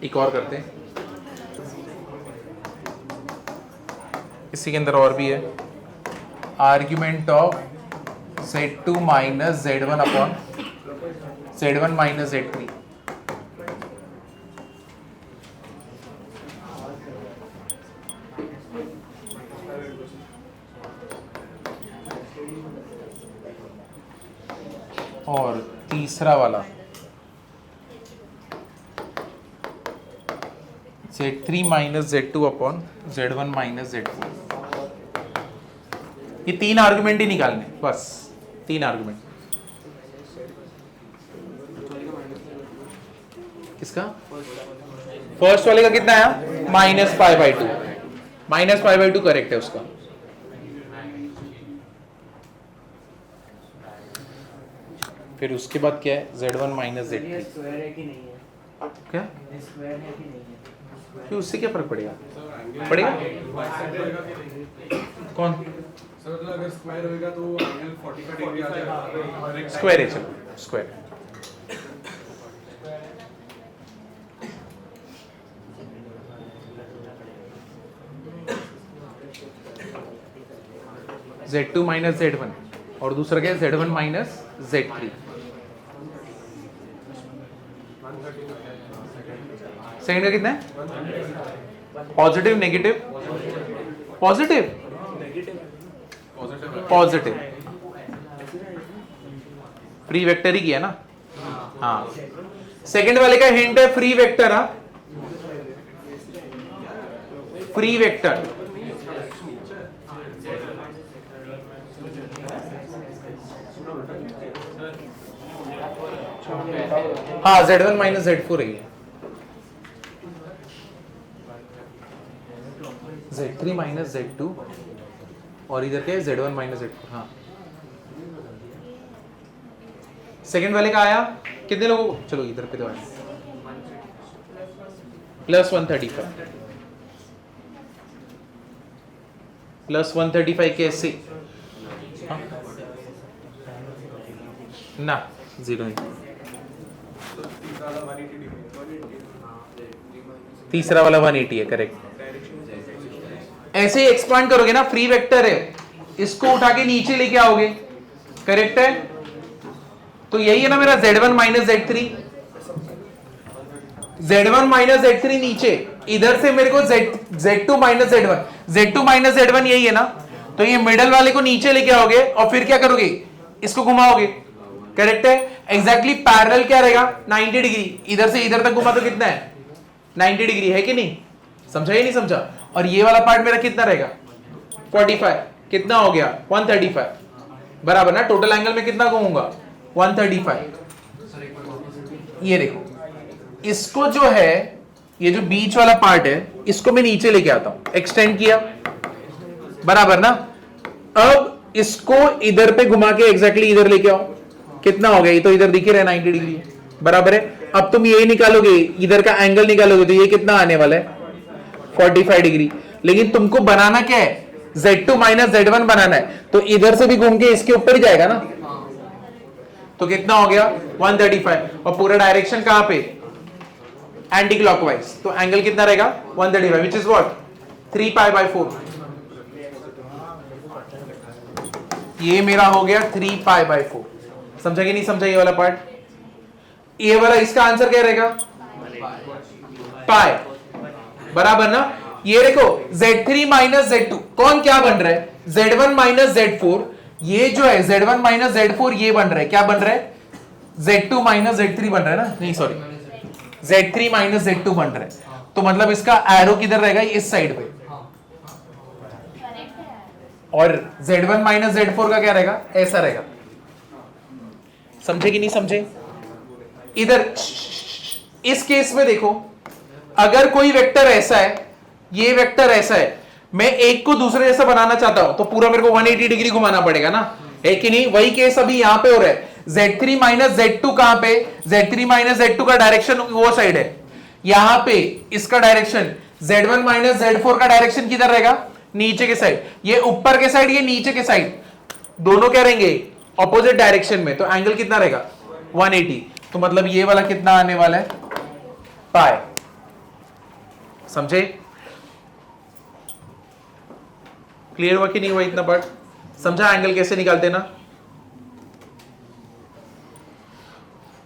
एक और करते हैं, इसी के अंदर और भी है, argument of Z2 minus Z1 upon Z1 minus Z3। और तीसरा वाला Z3 minus Z2 upon Z1 minus Z4। ये 3 आर्गुमेंट ही निकालने, बस 3 आर्गुमेंट। किसका? फर्स्ट वाले का कितना आया? -π/2। -π/2 करेक्ट है उसका। फिर उसके बाद क्या है? Z1 minus Z3। स्क्वायर है कि नहीं है? क्या? स्क्वायर है कि नहीं है? फिर उससे क्या फर्क पड़ेगा? पड़ेगा? कौन? सर मतलब अगर स्क्वायर होएगा तो एंगल 45 डिग्री आ जाएगा। स्क्वायर है, चलो स्क्वायर। Z2 माइनस Z1 और दूसरा क्या है? Z1 minus Z3। सेकंड का कितना है? Positive negative? Positive positive. Free vector ही किया ना? हाँ। सेकंड वाले का हिंट है फ्री वेक्टर। हाँ, फ्री वेक्टर। हाँ, Z1 माइनस Z4 है। Z3 माइनस Z2 और इधर क्या है? Z1 minus Z4। हाँ, सेकेंड वाले का आया कितने लोगों को? चलो इधर पे तो आया +135 +135 कैसे? हाँ? ना 0 नहीं। तीसरा वाला 180 है, करेक्ट। ऐसे ही एक्सपांड करोगे ना, फ्री वेक्टर है, इसको उठा के नीचे लेके आओगे, करेक्ट है? तो यही है ना मेरा Z1 minus Z3। Z1 minus Z3 नीचे, इधर से मेरे को Z2 minus Z1, Z2 minus Z1 यही है ना? तो ये मिडल वाले को नीचे लेके आओगे और फिर क्या करोगे? इसको घुमाओगे, करेक्ट है? एग्जैक्टली पैरेलल क्या रहेगा? 90 डिग्री। इधर से इधर तक घुमा तो कितना है? 90 डिग्री है कि नहीं? समझा या नहीं समझा? और ये वाला पार्ट मेरा कितना रहेगा? 45। कितना हो गया? 135 बराबर ना? टोटल एंगल में कितना घूमूंगा? 135। ये देखो, इसको जो है, ये जो बीच वाला पार्ट है, इसको मैं नीचे लेके आता हूं, एक्सटेंड किया, बराबर ना? अब इसको इधर पे घुमा के एग्जैक्टली इधर लेके आओ, कितना हो गया? ये तो इधर दिख ही रहा है 90 डिग्री, बराबर है? अब तुम ये निकालोगे, इधर का एंगल निकालोगे, तो ये कितना आने वाला है? 45 डिग्री। लेकिन तुमको बनाना क्या है? Z2 माइनस Z1 बनाना है, तो इधर से भी घूम के इसके ऊपर ही जाएगा ना? तो कितना हो गया? 135। और पूरा डायरेक्शन कहां पे? Anti clockwise. तो एंगल कितना रहेगा? 135, विच इज व्हाट? 3π/4। ये मेरा हो गया 3π/4। समझा कि नहीं समझा ये वाला पार्ट? ये वाला, इसका आंसर क्या रहेगा? पाई, बराबर ना? ये देखो, Z3 माइनस Z2 कौन क्या बन रहा है? Z1 minus Z4। ये जो है Z1 माइनस Z4 ये बन रहा है, क्या बन रहा है? Z2 माइनस Z3 बन रहा है ना? नहीं सॉरी, Z3 माइनस Z2 बन रहा है। तो मतलब इसका एरो किधर रहेगा? इस साइड पे। और Z1 माइनस Z4 का क्या रहेगा? ऐसा रहेगा। समझे कि नहीं समझे? इधर इस केस में देखो, अगर कोई वेक्टर ऐसा है, ये वेक्टर ऐसा है, मैं एक को दूसरे जैसा बनाना चाहता हूं, तो पूरा मेरे को 180 डिग्री घुमाना पड़ेगा ना? है कि नहीं? वही केस अभी यहां पे हो रहा है। Z3 माइनस Z2 कहां पे? Z3 माइनस Z2 का डायरेक्शन वो साइड है, यहां पे इसका डायरेक्शन। Z1 माइनस Z4 का डायरेक्शन किधर रहेगा? नीचे के साइड। ये ऊपर के साइड, ये नीचे के साइड, दोनों क्या रहेंगे? ऑपोजिट डायरेक्शन में। तो एंगल कितना रहेगा? 180। तो मतलब ये वाला कितना आने वाला है? पाई। समझे? क्लियर हुआ कि नहीं हुआ इतना पार्ट? समझा एंगल कैसे निकालते ना?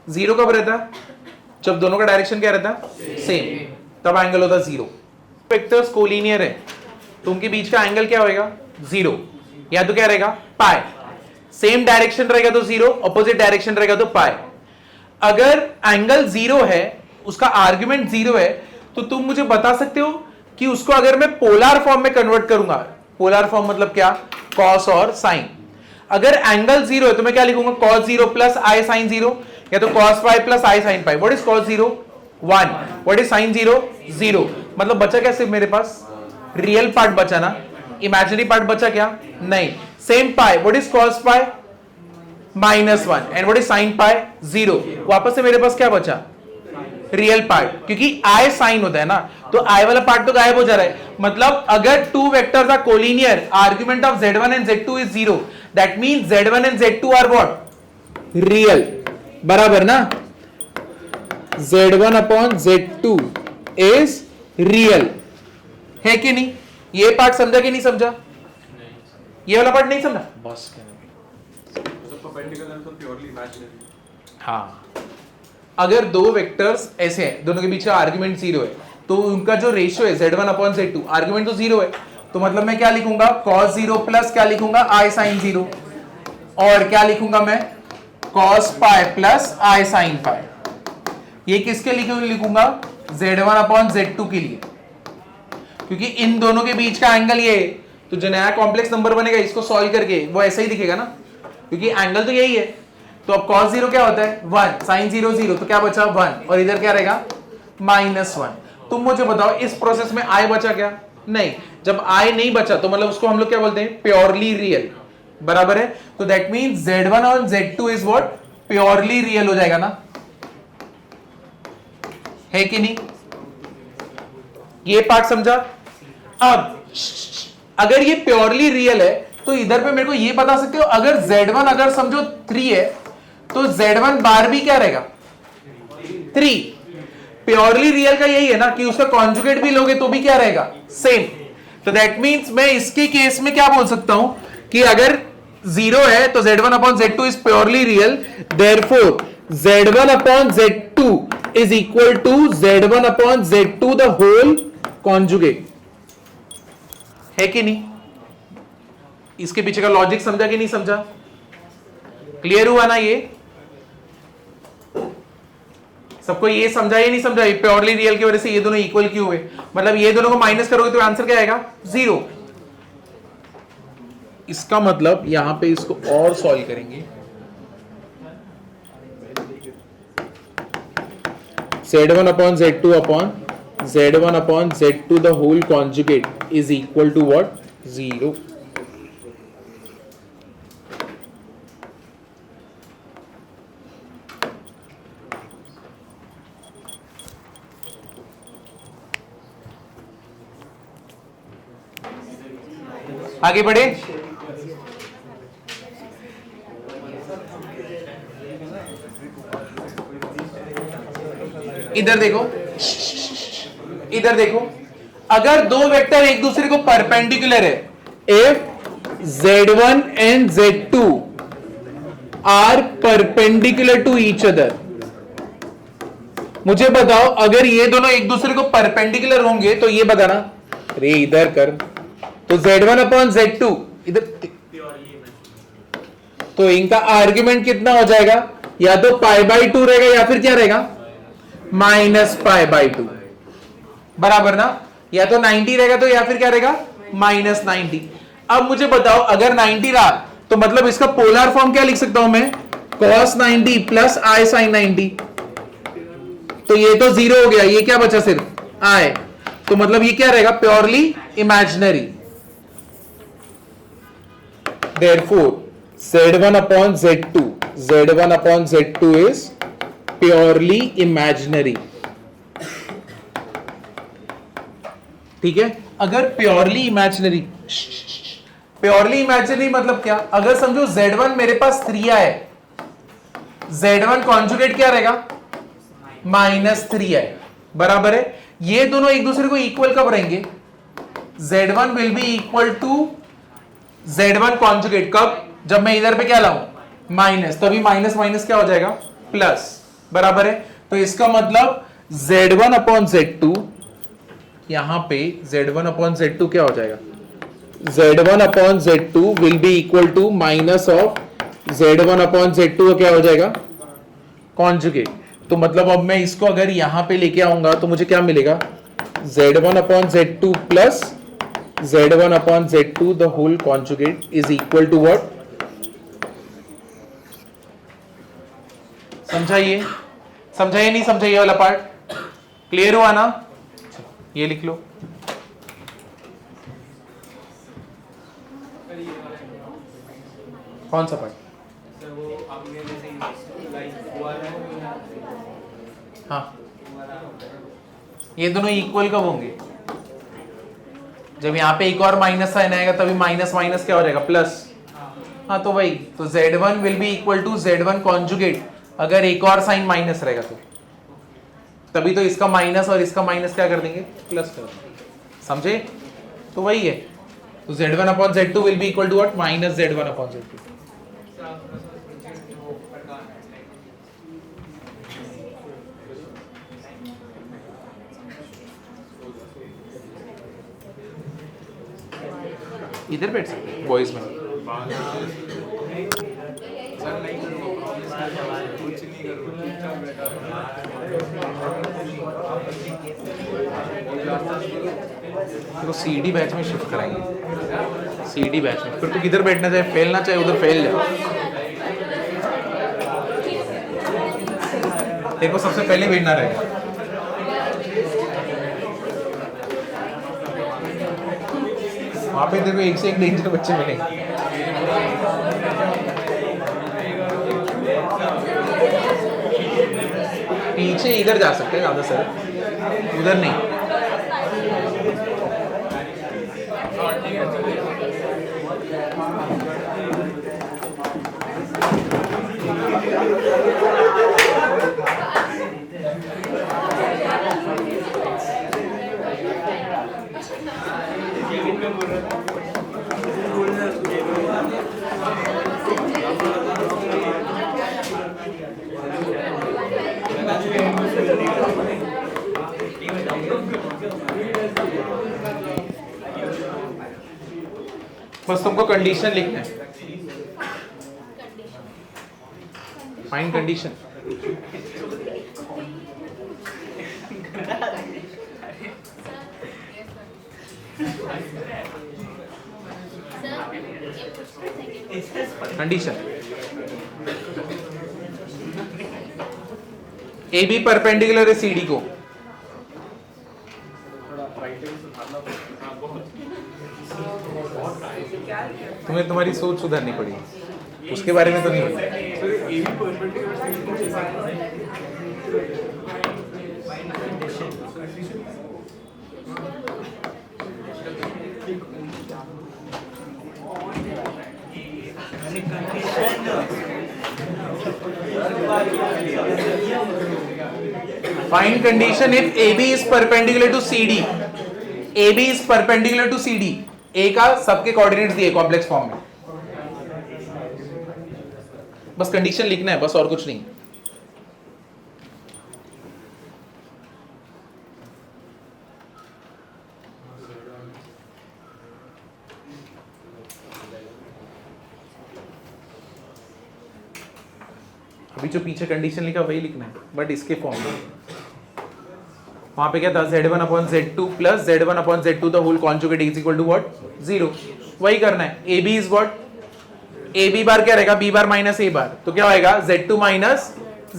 जीरो कब रहता? जब दोनों का डायरेक्शन क्या रहता? सेम, तब एंगल होता 0। वेक्टर्स कोलिनियर है, तो उनके बीच का एंगल क्या होएगा? 0, या तो क्या रहेगा? पाई। सेम डायरेक्शन रहेगा तो 0, ऑपोजिट डायरेक्शन रहेगा तो पाई। अगर एंगल 0 है, उसका आर्गुमेंट 0 है, तो तुम मुझे बता सकते हो कि उसको अगर मैं पोलर फॉर्म में कन्वर्ट करूंगा, पोलर फॉर्म मतलब क्या, कॉस और साइन। अगर एंगल 0 है तो मैं क्या लिखूंगा, cos 0 प्लस आई साइन 0, या तो cos pi plus I sine pi. What is cos 0? 1। What is sin 0? 0। मतलब बचा क्या सिर्फ मेरे पास, रियल पार्ट बचा ना, इमेजिनरी पार्ट बचा क्या नहीं। Same pi, what is cos pi? -1। And what is sin पाई? 0। वापस से मेरे पास क्या बचा, रियल पार्ट, क्योंकि आई साइन होता है ना, तो आई वाला पार्ट तो गायब हो जा रहा है। मतलब अगर two vectors are collinear, argument of z1 and z2 is 0, that means z1 and z2 are what, real. बराबर ना, z1 upon z2 is real, है कि नहीं? ये पार्ट समझा कि नहीं समझा? ये वाला पार्ट नहीं समझा? बस perpendicular तो purely imaginary। हाँ, अगर दो वेक्टर्स ऐसे हैं, दोनों के बीच का आर्गुमेंट 0 है, तो उनका जो रेशियो है z1 अपॉन z2, आर्गुमेंट तो 0 है, तो मतलब मैं क्या लिखूंगा, cos 0 प्लस क्या लिखूंगा, i sin 0, और क्या लिखूंगा मैं, cos pi plus i sin पाई। ये किसके लिए लिखूंगा, z1 अपॉन z2 के लिए, क्योंकि इन दोनों के बीच का एंगल ये है। तो जो नया कॉम्प्लेक्स नंबर बनेगा इसको सॉल्व करके वो ऐसा ही दिखेगा ना, क्योंकि एंगल तो यही है। तो अब cos 0 क्या होता है, 1, sin 0 0, तो क्या बचा 1, और इधर क्या रहेगा -1। तुम मुझे बताओ इस प्रोसेस में i बचा क्या, नहीं। जब i नहीं बचा तो मतलब उसको हम लोग क्या बोलते हैं, प्योरली रियल। बराबर है, तो दैट मींस z1 और z2 is what, purely real हो जाएगा ना, है कि नहीं? ये पार्ट समझा? अब अगर ये प्योरली रियल है तो इधर पे मेरे को ये बता सकते हो, अगर z1 अगर समझो 3 है तो z1 बार भी क्या रहेगा, 3। प्योरली रियल का यही है ना कि उसका कॉन्जुगेट भी लोगे तो भी क्या रहेगा, सेम। तो दैट मींस मैं इसके केस में क्या बोल सकता हूं कि अगर 0 है तो z1 upon z2 is purely real, therefore z1 upon z2 is equal to z1 upon z2 the whole conjugate, है कि नहीं? इसके पीछे का लॉजिक समझा कि नहीं समझा? क्लियर हुआ ना? ये सबको ये समझा या नहीं समझा? प्योरली रियल की वजह से ये दोनों इक्वल क्यों हुए, मतलब ये दोनों को माइनस करोगे तो आंसर क्या आएगा, 0। इसका मतलब यहां पे इसको और सॉल्व करेंगे, z1 upon z2 upon z1 upon z2 the whole conjugate is equal to what, 0। आगे बढ़े, इधर देखो, इधर देखो, अगर दो वेक्टर एक दूसरे को परपेंडिकुलर है, if z1 and z2 are perpendicular to each other, मुझे बताओ अगर ये दोनों एक दूसरे को परपेंडिकुलर होंगे तो ये बताना, अरे इधर कर, तो z1 अपॉन z2 इधर, तो इनका आर्ग्यूमेंट कितना हो जाएगा, या तो π/2 रहेगा या फिर क्या रहेगा, -π/2। बराबर ना, या तो 90 रहेगा तो या फिर क्या रहेगा, -90। अब मुझे बताओ अगर 90 रहा तो मतलब इसका पोलर फॉर्म क्या लिख सकता हूं मैं, cos 90 प्लस i sin 90। तो ये तो 0 हो गया, ये क्या बचा सिर्फ i, तो मतलब ये क्या रहेगा, purely imaginary. Therefore, z1 upon z2 is purely imaginary। ठीक है, अगर प्योरली इमेजिनरी, प्योरली इमेजिनरी मतलब क्या, अगर समझो z1 मेरे पास 3 है, z1 कॉन्जुगेट क्या रहेगा, -3 बराबर है। ये दोनों एक दूसरे को इक्वल कब रहेंगे, z1 will be equal to z1 conjugate कब, जब मैं इधर पे क्या लाऊं, माइनस, तभी माइनस माइनस क्या हो जाएगा, प्लस। बराबर है, तो इसका मतलब z1 अपॉन z2, यहां पे z1 अपॉन z2 क्या हो जाएगा, z1 upon z2 will be equal to minus of z1 upon z2 क्या हो जाएगा, कॉन्जुगेट। तो मतलब अब मैं इसको अगर यहां पे लेके आऊंगा तो मुझे क्या मिलेगा, Z1 upon Z2 plus Z1 upon Z2 the whole conjugate is equal to what? समझाइए, समझाइए नहीं समझाइए वाला पार्ट क्लियर हुआ ना? ये लिख लो. कौन सा पार्ट? हाँ, ये दोनों इक्वल कब होंगे? जब यहाँ पे एक और माइनस साइन आएगा तभी माइनस माइनस क्या हो जाएगा? प्लस. हाँ तो वही, तो Z1 will be equal to Z1 conjugate अगर एक और साइन माइनस रहेगा तो, तभी तो इसका माइनस और इसका माइनस क्या कर देंगे? प्लस कर देंगे. समझे? तो वही है. तो Z1 upon Z2 will be equal to what? Minus Z1 upon Z2. इधर बैठ सकते बॉयज में. तो सीडी बैच में शिफ्ट कराएंगे. सीडी बैच में फिर तो किधर बैठना चाहे, फैलना चाहे उधर फैल जाए. देखो सबसे पहले बैठना रहेगा. वहां पे देखो एक से एक डेंजर बच्चे मिलेंगे. पीछे इधर जा सकते हैं ज्यादा सर, उधर नहीं. बस तुमको कंडीशन लिखना है. Find condition. Condition A B perpendicular है सी डी को. तुम्हें तुम्हारी सोच सुधारनी पड़ेगी, उसके बारे में तो नहीं होता. Find condition if AB is perpendicular to CD. AB is perpendicular to CD. A का सबके कोऑर्डिनेट्स दिए कॉम्प्लेक्स फॉर्म में. बस कंडीशन लिखना है, बस और कुछ नहीं. अभी जो पीछे कंडीशन लिखा वही लिखना है, बट इसके फॉर्म में. वहां पे क्या था? Z1 upon Z2 plus Z1 upon Z2 the whole conjugate is equal to what? 0. वही करना है. AB is what? AB bar क्या रहेगा? B bar minus A bar. तो क्या होएगा? Z2 minus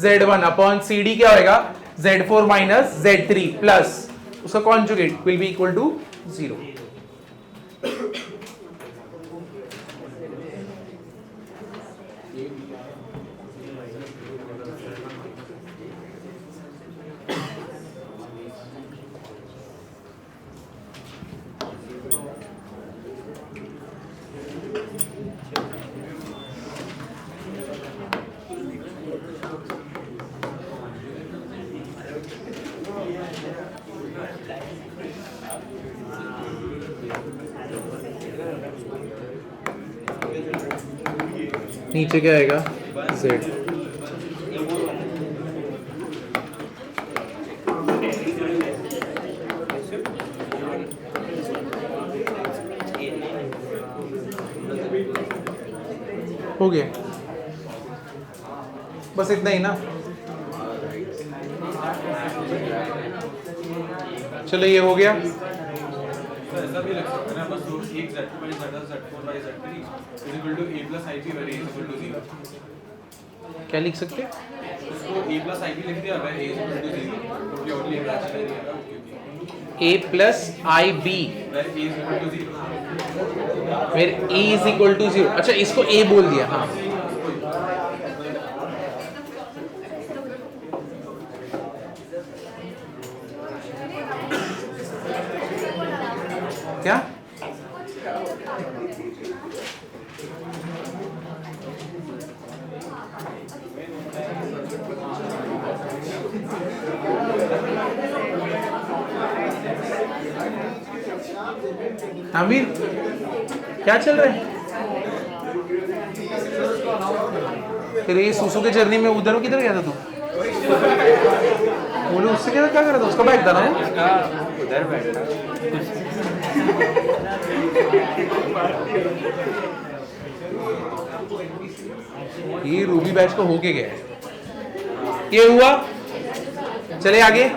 Z1 upon CD क्या होएगा? Z4 माइनस Z3 प्लस उसका conjugate will be equal to 0. नीचे क्या आएगा? Z. हो गया, बस इतना ही ना. चलो ये हो गया। तो ऐसा भी लिख सकते हैं ना, बस तो एक Z2 by Z4 by Z3 is equal to A plus IB where A is equal to 0. क्या लिख सकते? उसको A plus IB लिख दिया where A is equal to 0. तो प्योरली इमेजिनरी है ना, क्योंकि A plus IB where A is equal to 0. where A is equal to 0। अच्छा इसको A बोल दिया। हाँ क्या? आमिर क्या चल रहा है? तेरे ये सुसु के जर्नी में उधर किधर गया था तू? बोले उससे क्या कर रहा था? उसका बैग था ना? उधर बैठा। ये रूबी बैच को होके गया है। ये हुआ, चले आगे।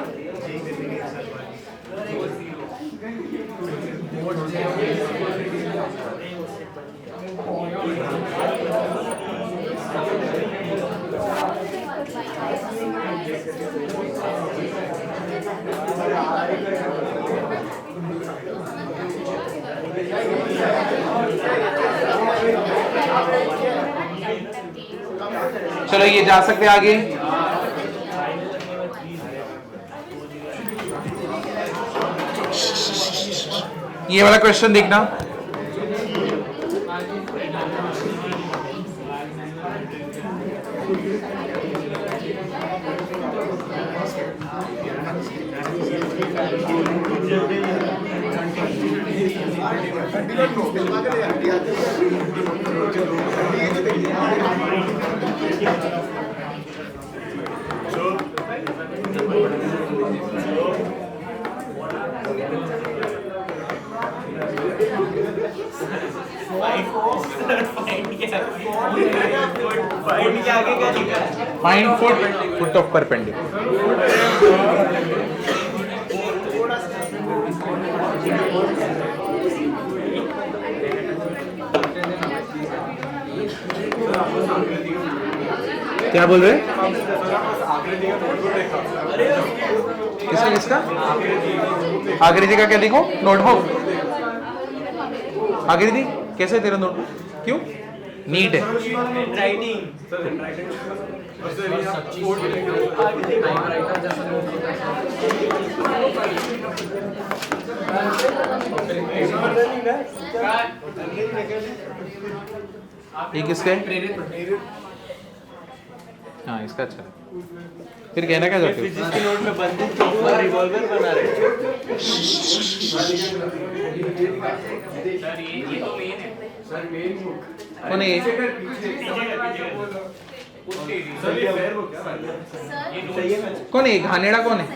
चलो ये जा सकते आगे। ये वाला क्वेश्चन देखना। Find foot of perpendicular. क्या बोल रहे? किसका किसका? आकृति का क्या देखो? नोटबुक आकृति कैसे तेरा नोटबुक? क्यों नीट है? ये किसका है? हाँ इसका अच्छा। फिर कहना क्या चाहते हो? फिजिक्स के नोट में बंदूक चौका रिवॉल्वर बना रहे। कौन है ये? कौन है? घानेड़ा कौन है?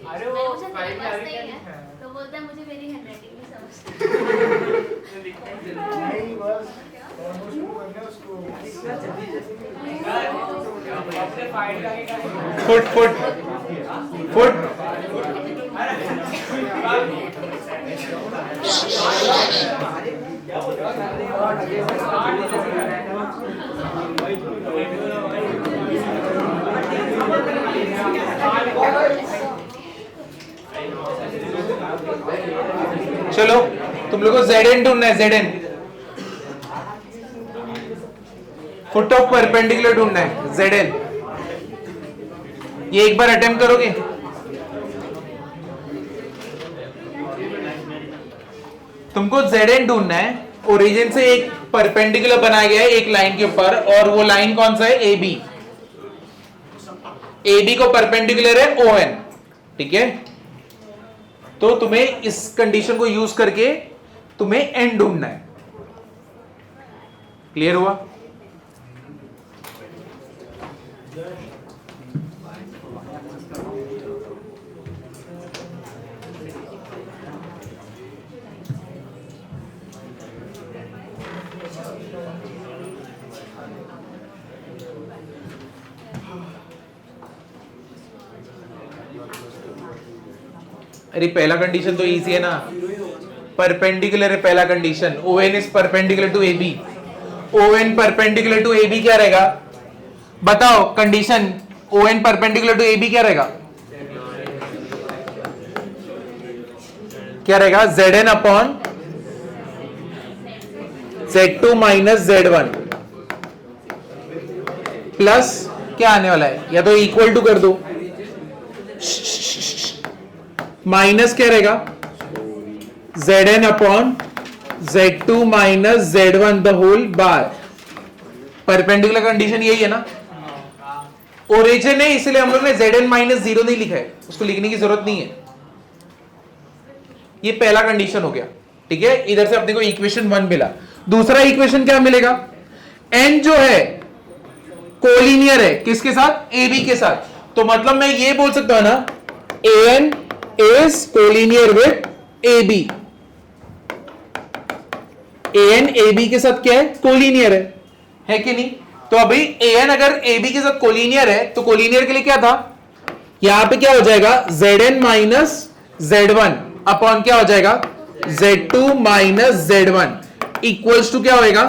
अरे वो फाइल नहीं है तो बोलता है मुझे मेरी हैंडराइटिंग नहीं समझती। फुट फुट फुट चलो तुम लोगों को ZN ढूंढना है। ZN फुट ऑफ परपेंडिकुलर ढूंढना है। ZN ये एक बार अटेम्प्ट करोगे? तुमको ZN ढूंढना है। ओरिजिन से एक परपेंडिकुलर बनाया गया है एक लाइन के ऊपर, और वो लाइन कौन सा है? AB। AB को परपेंडिकुलर है ON। ठीक है, तो तुम्हें इस कंडीशन को यूज करके तुम्हें N ढूंढना है। क्लियर हुआ? अरे पहला कंडीशन तो इजी है ना, परपेंडिकुलर है पहला condition, ON is perpendicular to AB, ON perpendicular to AB क्या रहेगा बताओ, condition ON perpendicular to AB क्या रहेगा, क्या रहेगा Zn upon Z2 minus Z1 plus क्या आने वाला है, या तो इक्वल टू कर दो, माइनस क्या रहेगा Zn upon Z2 minus Z1 the whole bar. Perpendicular condition यही है ना, ओरिजिन है इसलिए हम लोग ने Zn माइनस 0 नहीं लिखा है, उसको लिखने की जरूरत नहीं है। ये पहला कंडीशन हो गया, ठीक है। इधर से अपने को इक्वेशन 1 मिला। दूसरा इक्वेशन क्या मिलेगा, n जो है कोलिनियर है किसके साथ, AB के साथ, तो मतलब मैं ये बोल सकता हूं ना an is collinear with AB, an AB के साथ क्या है, कोलिनियर है कि नहीं। तो अभी an अगर AB के साथ कोलिनियर है तो कोलिनियर के लिए क्या था, यहां पे क्या हो जाएगा Zn माइनस Z1 अपॉन क्या हो जाएगा Z2 minus Z1 equals to क्या होएगा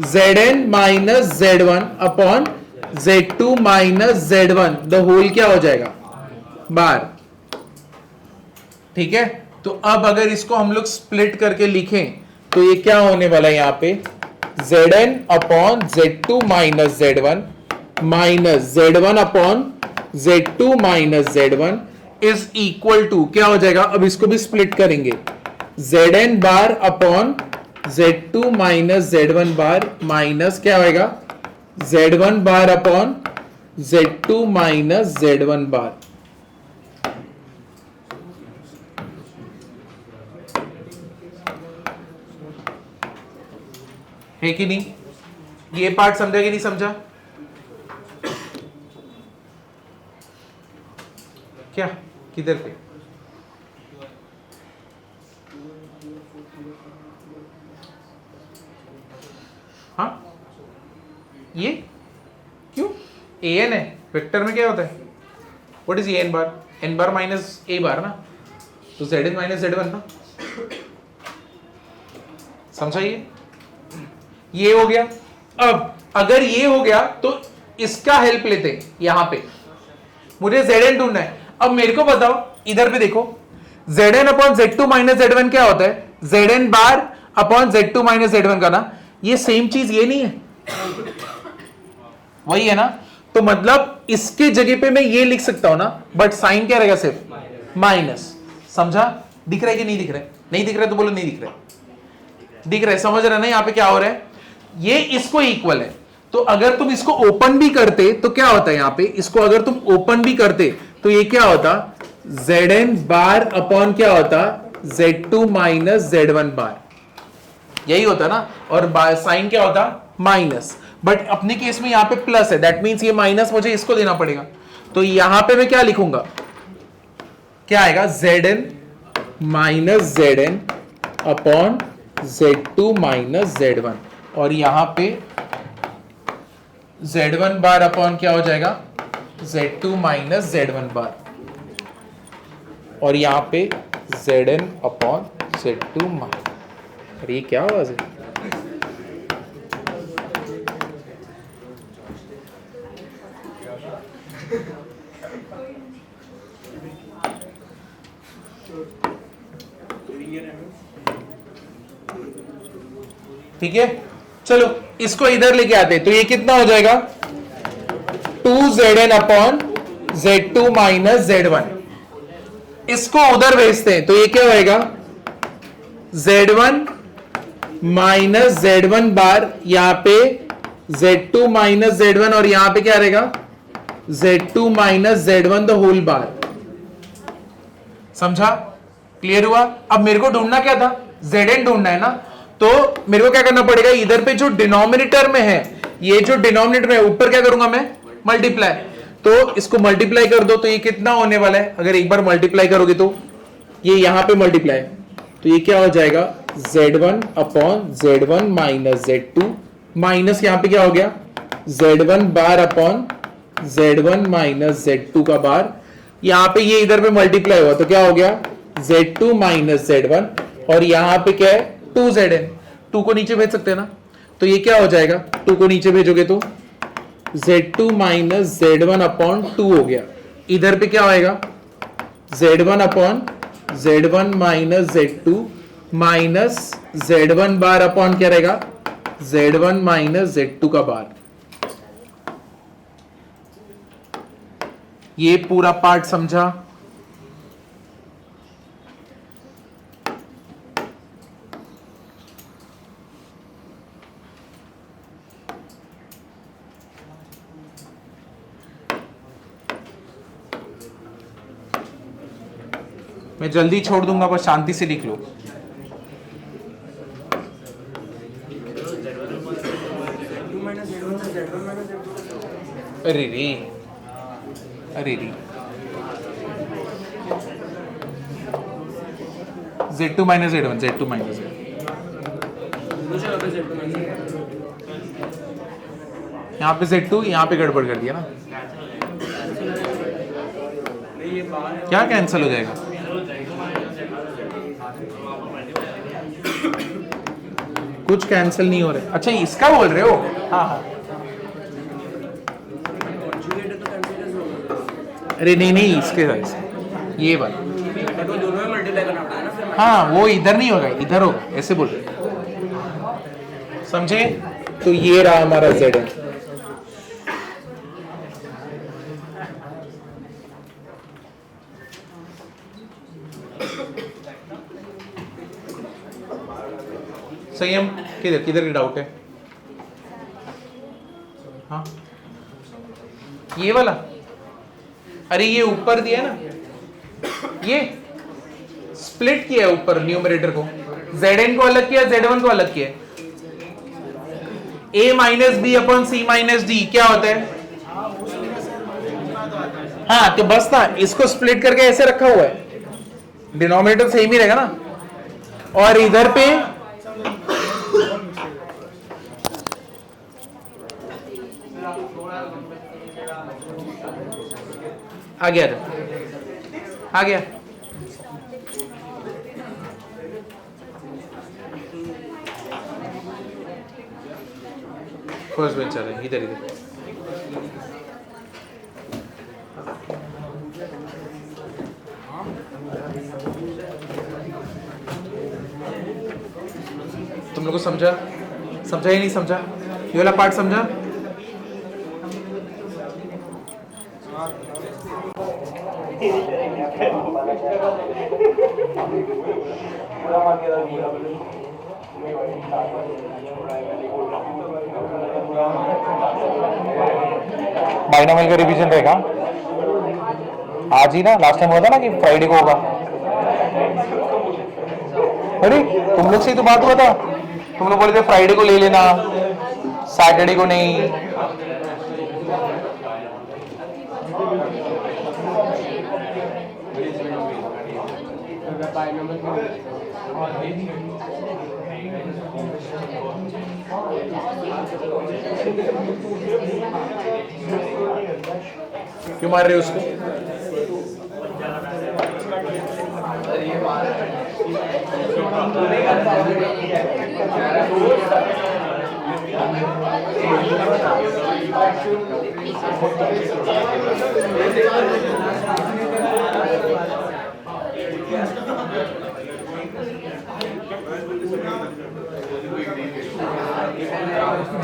Zn minus Z1 upon Z2 minus Z1 the whole क्या हो जाएगा बार, ठीक है। तो अब अगर इसको हम लोग स्प्लिट करके लिखें तो ये क्या होने वाला है, यहां पे Zn upon Z2 minus Z1 minus Z1 upon Z2 minus Z1 is equal to क्या हो जाएगा, अब इसको भी स्प्लिट करेंगे Zn bar upon Z2 minus Z1 bar minus क्या होएगा Z1 बार अपॉन Z2 माइनस Z1 बार। है कि नहीं, ये पार्ट समझा कि नहीं समझा, क्या किधर पे, हाँ ये क्यों an है, वेक्टर में क्या होता है, what is n bar, n bar minus a बार ना, तो Zn माइनस Z1 ना, समझाइए। ये हो गया। अब अगर ये हो गया तो इसका हेल्प लेते हैं, यहां पे मुझे Zn ढूंढना है। अब मेरे को बताओ, इधर पे देखो Zn upon Z2 minus Z1 क्या होता है, Zn bar upon Z2 minus Z1 का ना, ये सेम चीज ये नहीं है, वही है ना। तो मतलब इसके जगह पे मैं ये लिख सकता हूं ना, बट साइन क्या रहेगा सिर्फ माइनस। समझा, दिख रहा है कि नहीं दिख रहा है, नहीं दिख रहा है तो बोलो नहीं दिख रहा है, दिख रहा है, समझ रहा है ना। यहां पे क्या हो रहा है, ये इसको इक्वल है, तो अगर तुम इसको ओपन भी करते तो क्या होता है, यहां पे इसको अगर तुम ओपन भी करते तो ये क्या होता, Zn बार अपॉन क्या होता Z2 माइनस Z1 बार, यही होता ना, और साइन क्या होता माइनस। बट अपने केस में यहां पे प्लस है, दैट मींस ये माइनस मुझे इसको देना पड़ेगा, तो यहां पे मैं क्या लिखूंगा, क्या आएगा Zn minus Zn upon Z2 minus Z1, और यहां पे Z1 बार अपॉन क्या हो जाएगा Z2 माइनस Z1 बार, और यहां पे Zn अपॉन Z2 माइनस, अरे ये क्या आवाज है, ठीक है। चलो इसको इधर लेके आते हैं, तो ये कितना हो जाएगा 2Zn upon Z2 minus Z1, इसको उधर भेजते हैं तो ये क्या होएगा Z1 माइनस Z1 बार, यहां पे Z2 माइनस Z1, और यहां पे क्या रहेगा Z2 minus Z1 the whole बार। समझा, क्लियर हुआ। अब मेरे को ढूंढना क्या था, Zn ढूंढना है ना, तो मेरे को क्या करना पड़ेगा, इधर पे जो डिनोमिनेटर में है, ये जो डिनोमिनेटर में है, ऊपर क्या करूंगा मैं मल्टीप्लाई, तो इसको मल्टीप्लाई कर दो, तो ये कितना होने वाला है, अगर एक बार मल्टीप्लाई करोगे तो ये यहां पे मल्टीप्लाई, तो ये क्या हो जाएगा Z1 upon Z1 minus Z2, minus यहां पे क्या हो गया Z1 bar upon Z1 minus Z2 का बार, यहां पे ये इधर पे मल्टीप्लाई हुआ तो क्या हो गया Z2 माइनस Z1 और यहां पे क्या है 2Zn। 2 को नीचे भेज सकते हैं ना, तो ये क्या हो जाएगा, 2 को नीचे भेजोगे तो Z2 माइनस Z1 अपॉन 2 हो गया। इधर पे क्या होएगा Z1 upon Z1 minus Z2 minus Z1 bar upon क्या रहेगा Z1 माइनस Z2 का बार। ये पूरा पार्ट समझा? मैं जल्दी छोड़ दूंगा, बस शांति से लिख लो। अरे रे, अरे रे, Z2 minus Z1, Z2 minus Z1। यहाँ पे Z2, यहाँ पे गड़बड़ कर दिया ना, क्या कैंसिल हो जाएगा? कुछ कैंसिल नहीं हो रहा है। अच्छा इसका बोल रहे हो? हाँ हाँ, अरे नहीं नहीं, इसके साथ ये बात, हाँ वो इधर नहीं होगा, इधर होगा, ऐसे बोल रहे, समझे? तो ये रहा हमारा Zn। संयम किधर किधर डाउट है? हाँ ये वाला, अरे ये ऊपर दिया ना, ये स्प्लिट किया है ऊपर न्यूमरेटर को, Zn को अलग किया, Z1 को अलग किया। A minus B upon C minus D क्या होता है? हाँ तो बस ना, इसको स्प्लिट करके ऐसे रखा हुआ है, डिनोमिनेटर सेम ही रहेगा ना, और इधर पे आ गया, आ गया। फर्स्ट बेंच आ रहा है, इधर इधर। तुम लोग को समझा? समझा ही नहीं समझा? ये वाला पार्ट समझा? बाइनोमियल का रिवीजन रहेगा आज ही ना, लास्ट टाइम हुआ था ना कि फ्राइडे को होगा। अरे तुम लोग से ही तो बात हुआ था, तुम लोग बोले थे फ्राइडे को ले लेना, सैटरडे को नहीं। क्यों मार रहे हो उसको?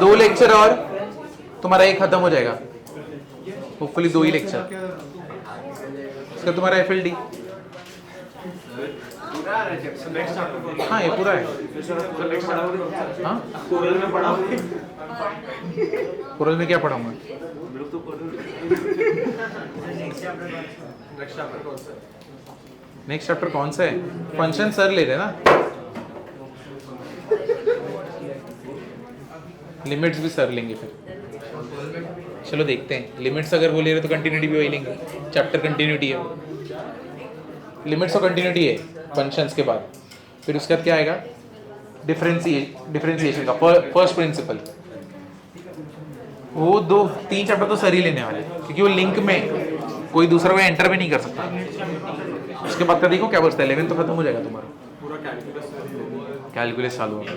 दो लेक्चर और तुम्हारा एक खत्म हो जाएगा, होपफुली 2 ही लेक्चर। इसका तुम्हारा FLD, हाँ ये पूरा है। हाँ कोरल में क्या पढ़ाऊंगा? नेक्स्ट चैप्टर कौन सा है? फंक्शन सर ले रहे ना, लिमिट्स भी सर लेंगे फिर। चलो देखते हैं, लिमिट्स अगर वो ले रहे तो कंटिन्यूटी भी वही लेंगे, चैप्टर कंटिन्यूटी है, लिमिट्स और कंटिन्यूटी है फंक्शंस के बाद। फिर उसके बाद क्या आएगा? डिफरेंशिएशन का फर्स्ट प्रिंसिपल। वो 2-3 चैप्टर तो सर ही लेने वाले, क्योंकि वो लिंक में कोई दूसरा कोई एंटर भी नहीं कर सकता। उसके बाद का देखो क्या बोलता है, 11 तो खत्म हो जाएगा तुम्हारा, पूरा कैलकुलस कैलकुलस चालू होगा।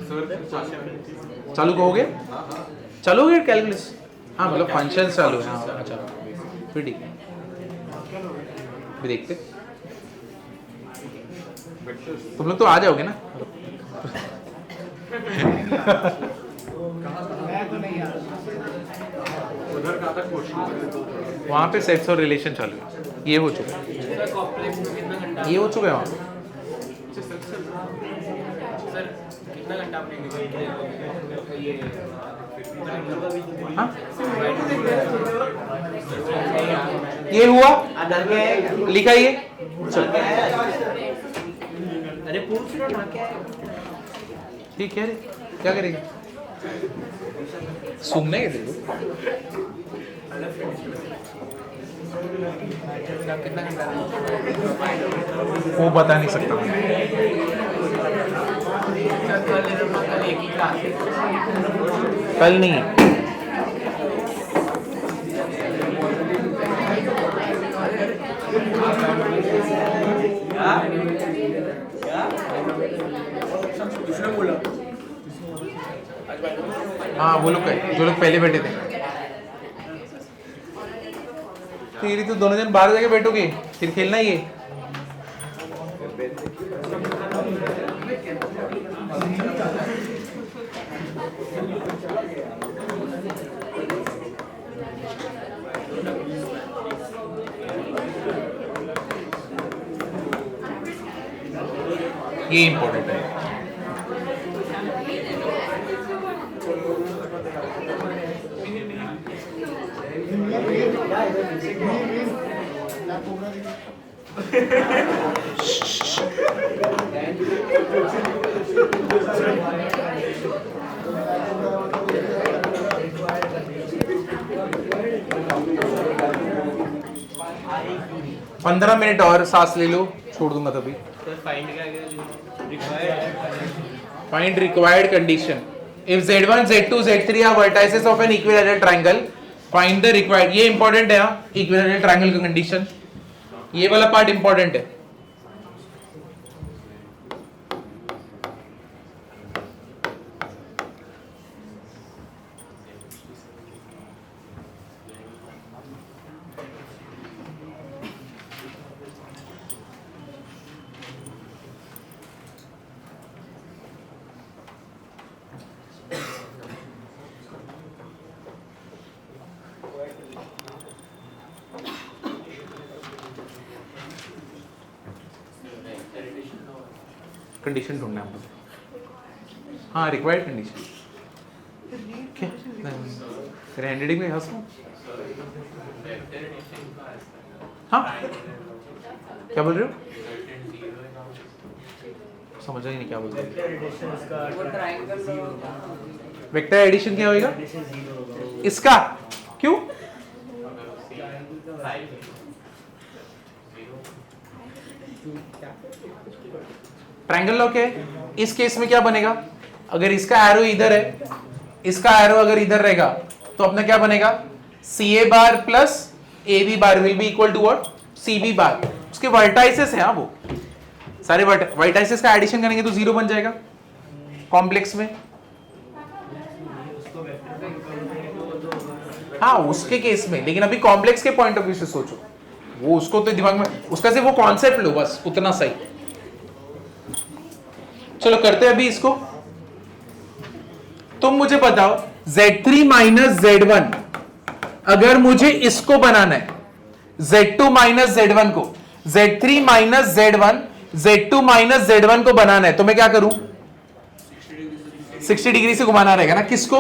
सर चालू कहोगे, चालू हो गया कैलकुलस? हाँ मतलब फंक्शन चालू है। हाँ अच्छा फिर ठीक है, फिर देखते तुम लोग तो आ जाओगे ना। उधर कहाँ तक क्वेश्चन? वहाँ पे सेट्स और रिलेशन चालू है, ये हो चुका है, ये हो चुका है वहाँ पे। कितना घंटा आपने हाँ ये हुआ, लिखा ये। अरे पूछ लो ना क्या है। ठीक है, क्या करेंगे, सुनने के देखो। कितना घंटा वो बता नहीं सकता मैं। कल एक ही क्लास है। कल नहीं है, हाँ वो लोग जो लोग पहले बैठे थे। तेरी तो दोनों जन बाहर जाके बैठोगे, फिर खेलना ही है। ये इंपॉर्टेंट है। पंद्रह मिनट और सांस ले लो, छोड़ दूंगा तभी। Find required condition. If Z1, Z2, Z3 are vertices of an equilateral triangle, find the required. ये important है हाँ, equilateral triangle का condition. ये वाला पार्ट important है। कंडीशन ढूंढना है हमको। हाँ रिक्वायर्ड कंडीशन क्या, तेरे हैंडराइटिंग में हंस रहा हूँ। हाँ क्या बोल रहे हो, समझ ही नहीं क्या बोल रहे हो। वेक्टर एडिशन क्या होगा इसका, क्यों? ट्रायंगल लॉ क्या है, इस केस में क्या बनेगा, अगर इसका एरो इधर है, इसका एरो अगर इधर रहेगा तो अपना क्या बनेगा, CA bar plus AB bar will be equal to what, CB bar. उसके वर्टाइसेस हैं वो सारे, वर्टाइसेस का एडिशन करेंगे तो 0 बन जाएगा कॉम्प्लेक्स में। हाँ उसके केस में, लेकिन अभी कॉम्प्लेक्स के पॉइंट ऑफ व्यू से सोचो, वो उसको तो दिमाग में, उसका सिर्फ वो कॉन्सेप्ट लो बस, उतना सही। चलो करते हैं अभी इसको। तुम मुझे बताओ Z3 माइनस Z1, अगर मुझे इसको बनाना है, Z2 माइनस Z1 को, Z3 minus Z1, Z2 minus Z1 को बनाना है तो मैं क्या करूं, 60 डिग्री से घुमाना रहेगा ना, किसको,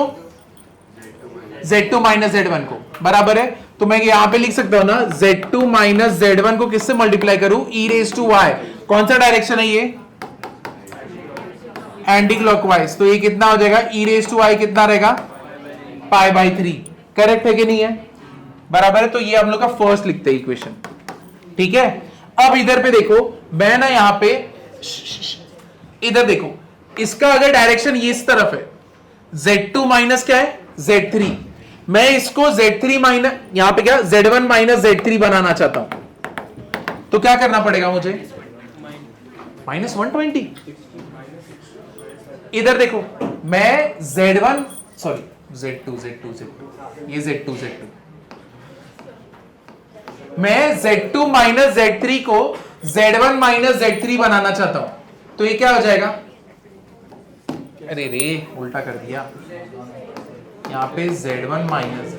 Z2 माइनस Z1 को, बराबर है। तो मैं यहां पे लिख सकता हूं ना, Z2 माइनस Z1 को किससे मल्टीप्लाई करूं, e रेज टू y। कौन सा डायरेक्शन है ये, एंटी क्लॉकवाइज, तो ये कितना हो जाएगा, e रेज टू y कितना रहेगा, π/3। करेक्ट है कि नहीं है, बराबर है। तो ये हम लोग का फर्स्ट लिखते हैं इक्वेशन, ठीक है। अब इधर पे देखो, मैं ना यहां पे, इधर देखो, इसका अगर डायरेक्शन ये इस तरफ है, Z2 माइनस क्या है, Z3, मैं इसको Z3 माइनस, यहां पे क्या, Z1 माइनस Z3 बनाना चाहता हूं, तो क्या करना पड़ेगा मुझे? -120। इधर देखो, मैं Z1 सॉरी Z2 ये Z2 मैं Z2 माइनस Z3 को Z1 माइनस Z3 बनाना चाहता हूं, तो ये क्या हो जाएगा? अरे रे, उल्टा कर दिया। यहां पे Z1 माइनस,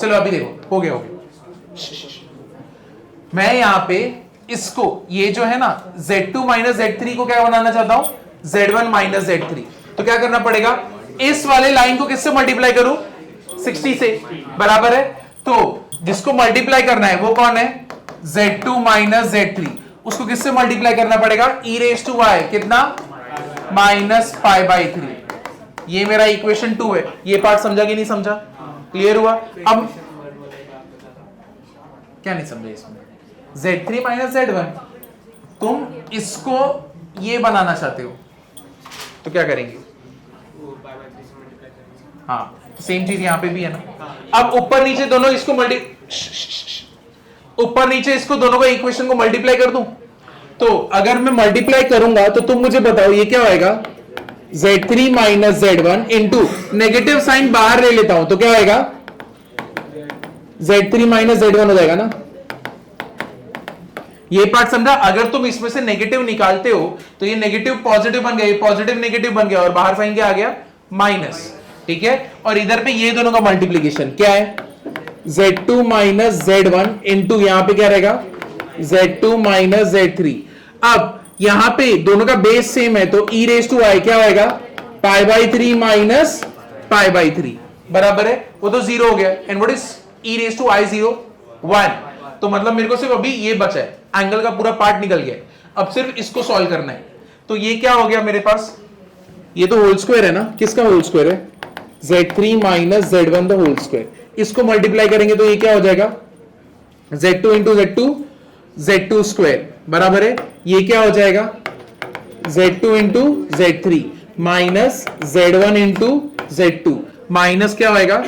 चलो अभी देखो, हो गया। मैं यहां पे इसको, ये जो है ना Z2 माइनस Z3 को क्या बनाना चाहता हूं? Z1 minus Z3। तो क्या करना पड़ेगा? इस वाले लाइन को किससे मल्टीप्लाई करूं? 60 से, बराबर है। तो जिसको मल्टीप्लाई करना है वो कौन है? Z2 minus Z3। उसको किससे मल्टीप्लाई करना पड़ेगा? e रेज टू y, कितना? -π/3। ये मेरा इक्वेशन 2 है। ये पार्ट समझा कि नहीं समझा? क्लियर हुआ? अब क्या नहीं समझे इसमें? Z3 माइनस Z1, तुम इसको ये बनाना चाहते हो, तो क्या करेंगे? हाँ, सेम चीज यहां पे भी है ना। अब ऊपर नीचे दोनों इसको ऊपर नीचे इसको दोनों को इक्वेशन को मल्टीप्लाई कर दूं, तो अगर मैं मल्टीप्लाई करूंगा तो तुम मुझे बताओ ये क्या होएगा? Z3 minus Z1 into negative sign बाहर ले लेता हूं तो क्या होएगा? Z3 माइनस Z1 हो जाएगा ना। ये पार्ट समझा? अगर तुम इसमें से नेगेटिव निकालते हो तो ये नेगेटिव पॉजिटिव बन गया, ये पॉजिटिव नेगेटिव बन गया, और बाहर साइन क्या आ गया? माइनस। ठीक है, और इधर पे ये दोनों का मल्टीप्लीकेशन क्या है? Z2 माइनस Z1 इंटू यहां पे क्या रहेगा? Z2 minus Z3। अब यहां पे दोनों का बेस सेम है, तो e रेज टू y क्या होएगा? π/3 माइनस π/3, बराबर है। वो तो 0 हो गया। And what is e raise to y 0? 1। तो मतलब मेरे को सिर्फ अभी ये बचा है, एंगल का पूरा पार्ट निकल गया। अब सिर्फ इसको सॉल्व करना है। तो ये क्या हो गया मेरे पास? ये तो होल स्क्वायर है ना। किसका होल स्क्वायर है? Z3 minus Z1 the whole square. इसको मल्टीप्लाई करेंगे तो ये क्या हो जाएगा? Z2 इंटू Z2 स्क्वायर, बराबर है। ये क्या हो जाएगा? Z2 into Z3 minus Z1 into Z2 minus क्या होएगा?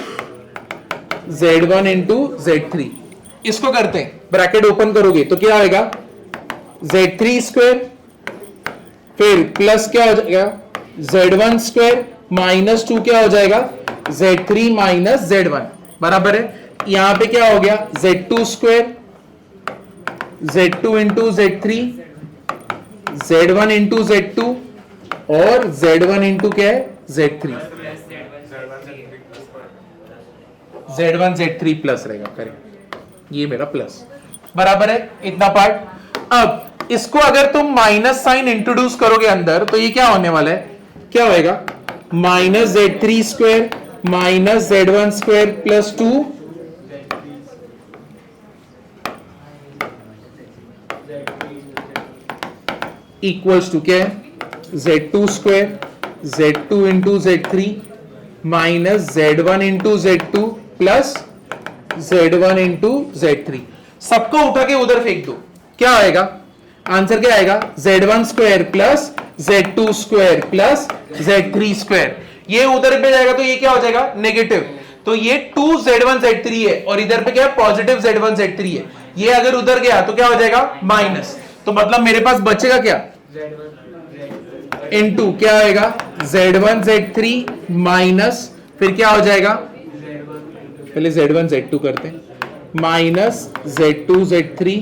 Z1 into Z3। इसको करते हैं, ब्रैकेट ओपन करोगे तो क्या होएगा? Z3 स्क्वायर, फिर प्लस क्या हो जाएगा? Z1 स्क्वायर माइनस 2 क्या हो जाएगा? Z3 माइनस Z1, बराबर है। यहां पे क्या हो गया? Z2 square, Z2 into Z3, Z1 into Z2 और Z1 इंटू क्या है? Z3। Z1 Z3 प्लस रहेगा, करेक्ट। ये मेरा प्लस, बराबर है इतना पार्ट। अब इसको अगर तुम माइनस साइन इंट्रोड्यूस करोगे अंदर तो ये क्या होने वाला है? क्या होएगा? Minus Z3 square minus Z1 square plus 2 equals to क्या है? Z2 square Z2 into Z3 minus Z1 into Z2 plus Z1 into Z3। सबको उठा के उधर फेंक दो, क्या आएगा? आंसर क्या आएगा? Z1 square plus Z2 square plus Z3 square. ये उधर पे जाएगा तो ये क्या हो जाएगा? नेगेटिव। तो ये 2Z1 Z3 है और इधर पे क्या है? पॉजिटिव Z1 Z3 है। ये अगर उधर गया तो क्या हो जाएगा? माइनस। तो मतलब मेरे पास बचेगा क्या? इनटू क्या आएगा? Z1 Z3 माइनस, फिर क्या हो जाएगा? पहले Z1 Z2 करते हैं, minus Z2 Z3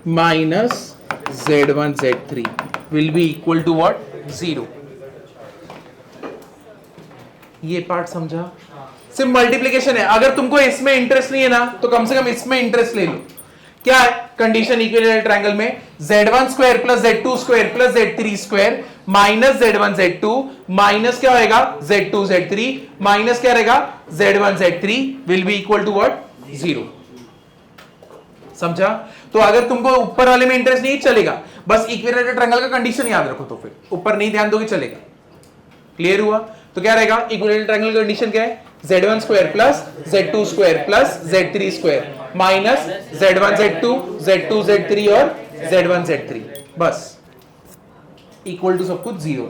minus Z1 Z3 will be equal to what? 0। ये पार्ट समझा? सिर्फ मल्टीप्लीकेशन है। अगर तुमको इसमें इंटरेस्ट नहीं है ना तो कम से कम इसमें इंटरेस्ट ले लो। क्या है कंडीशन इक्विलेटरल ट्रायंगल में? Z1 square plus Z2 square plus Z3 square minus Z1 Z2 minus क्या होएगा? Z2 Z3 माइनस क्या रहेगा? Z1 Z3 will be equal to what? 0। समझा? तो अगर तुमको ऊपर वाले में इंटरेस्ट नहीं चलेगा, बस इक्विलेटरल ट्रायंगल का कंडीशन याद रखो, तो फिर ऊपर नहीं ध्यान दोगे चलेगा। क्लियर हुआ? तो क्या रहेगा इक्विलेटरल ट्रायंगल का कंडीशन? क्या है? Z1 square plus Z2 square plus Z3 square minus Z1 Z2 Z2 Z3 और Z1 Z3, बस इक्वल टू सब कुछ 0।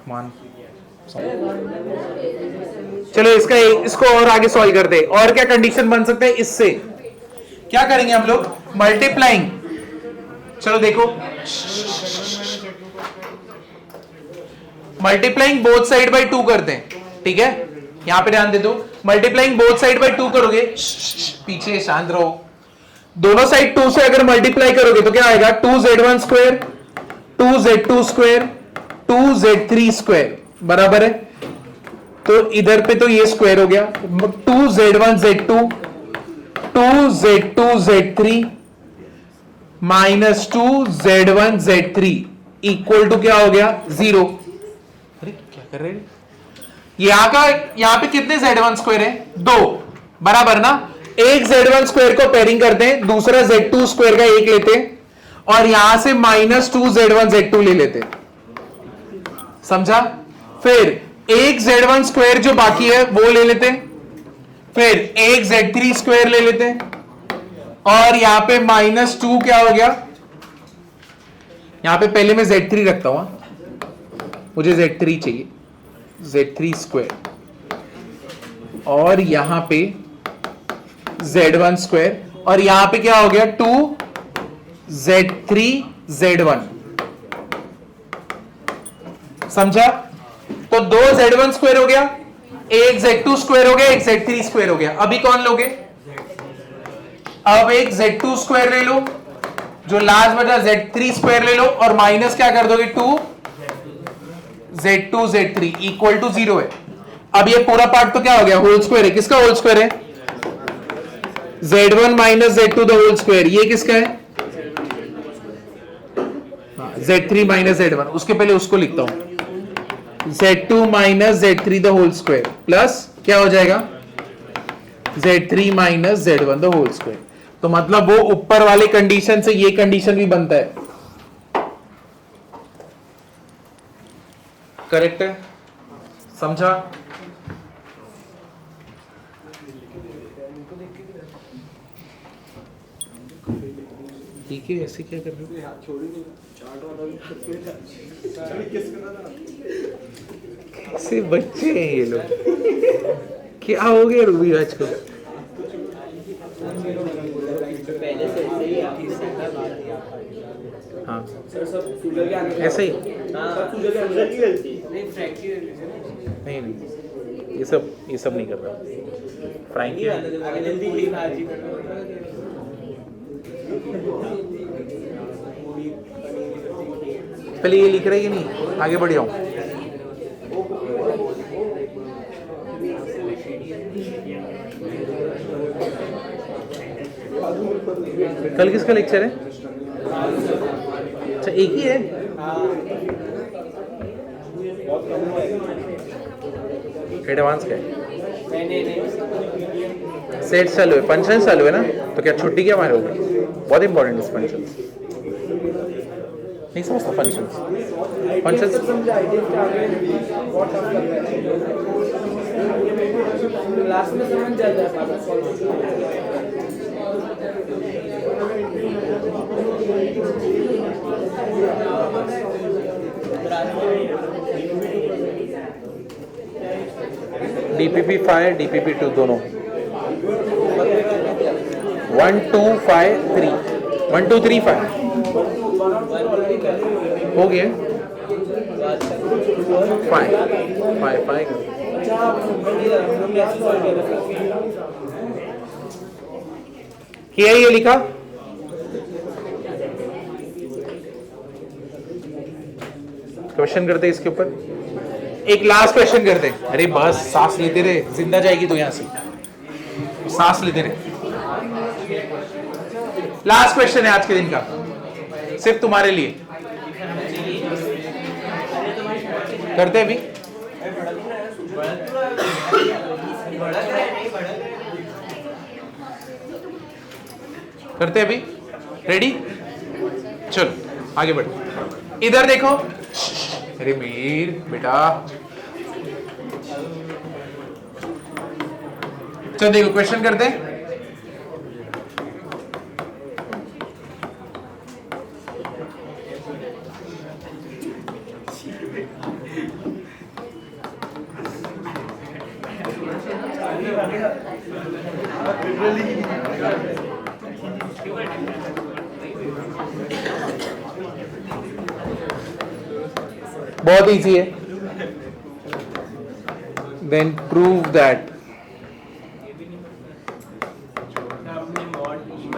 मान चलो इसको और आगे सॉल्व करते हैं। और क्या कंडीशन बन सकते हैं इससे? क्या करेंगे हम लोग? मल्टीप्लाइंग, चलो देखो, मल्टीप्लाइंग बोथ साइड बाय 2 करते हैं, ठीक है? यहां पे ध्यान दे दो, मल्टीप्लाइंग बोथ साइड बाय 2 करोगे, पीछे शांत रहो, दोनों साइड 2 से अगर मल्टीप्लाई करोगे तो क्या आएगा? 2z1 square 2z2 square 2z3 square बराबर है। तो इधर पे तो ये स्क्वायर हो गया, 2z1 z2 2z2 z3 minus 2z1 z3 equal to क्या हो गया? 0। अरे क्या कर रहे हैं? यहां पे कितने z1 स्क्वायर है? 2 बराबर ना। एक z1 स्क्वायर को पेयरिंग करते हैं, दूसरा z2 स्क्वायर का एक लेते हैं और यहां से माइनस 2z1 z2 ले लेते हैं, समझा? फिर एक z1 स्क्वायर जो बाकी है वो ले लेते हैं, फिर एक z3 स्क्वायर ले लेते हैं और यहां पे माइनस 2 क्या हो गया? यहां पे पहले मैं z3 रखता हूं, मुझे z3 चाहिए, z3 स्क्वायर और यहां पे z1 स्क्वायर और यहां पे क्या हो गया? 2z3 z1, समझा? तो 2 z1 स्क्वायर हो गया, एक z2 स्क्वायर हो गया, एक z3 स्क्वायर हो गया। अभी कौन लोगे? अब एक z2 स्क्वायर ले लो, जो लास्ट बचा z3 स्क्वायर ले लो और माइनस क्या कर दोगे? 2 z2 z3 इक्वल टू 0 है। अब ये पूरा पार्ट तो क्या हो गया? होल स्क्वायर है। किसका होल स्क्वायर है? z1 minus z2 the whole square. ये किसका है? z3 minus z1। उसके पहले उसको लिखता हूं, z2 minus z3 the whole square plus क्या हो जाएगा? z3 minus z1 the whole square. तो मतलब वो ऊपर वाले कंडीशन से ये कंडीशन भी बनता है, करेक्ट है? समझा? ठीक है, ऐसे क्या कर रहे हो? कैसे बच्चे हैं ये लोग? क्या हो गया रूबी आज को? हाँ ऐसे ही नहीं, ये सब नहीं कर रहा। फ्रैंकी पहले ये लिख रहा है कि नहीं? आगे बढ़ जाऊं? कल किसका लेक्चर है? अच्छा एक ही है। एडवांस का है, सेट चालू है, फंक्शन चालू है ना, तो क्या छुट्टी क्या हमारे होगी? बहुत इंपॉर्टेंट है फंक्शन। नहीं समझता फंक्शन क्लास में समझ जाता है। DPP5 DPP2 दोनों 1 2 5 3 1 2 3 5 हो गया। 5 किया ये लिखा। क्वेश्चन करते इसके ऊपर, एक लास्ट क्वेश्चन करते। अरे बस सांस लेते रहे, जिंदा जाएगी तो यहां से सांस लेते रहे। लास्ट क्वेश्चन है आज के दिन का, सिर्फ तुम्हारे लिए। करते अभी करते अभी रेडी? चलो आगे बढ़ो। इधर देखो, अरे मीर बेटा, चलो देखो क्वेश्चन करते हैं। बहुत इजी है. Then prove that. हमने मॉड ई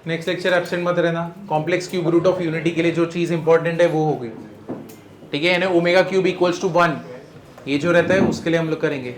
नेक्स्ट लेक्चर एब्सेंट मत रहना. Complex cube root of unity के लिए जो चीज इंपॉर्टेंट है वो होगी. ठीक है, यानी ओमेगा क्यूब इक्वल्स टू 1 ये जो रहता है उसके लिए हम लोग करेंगे.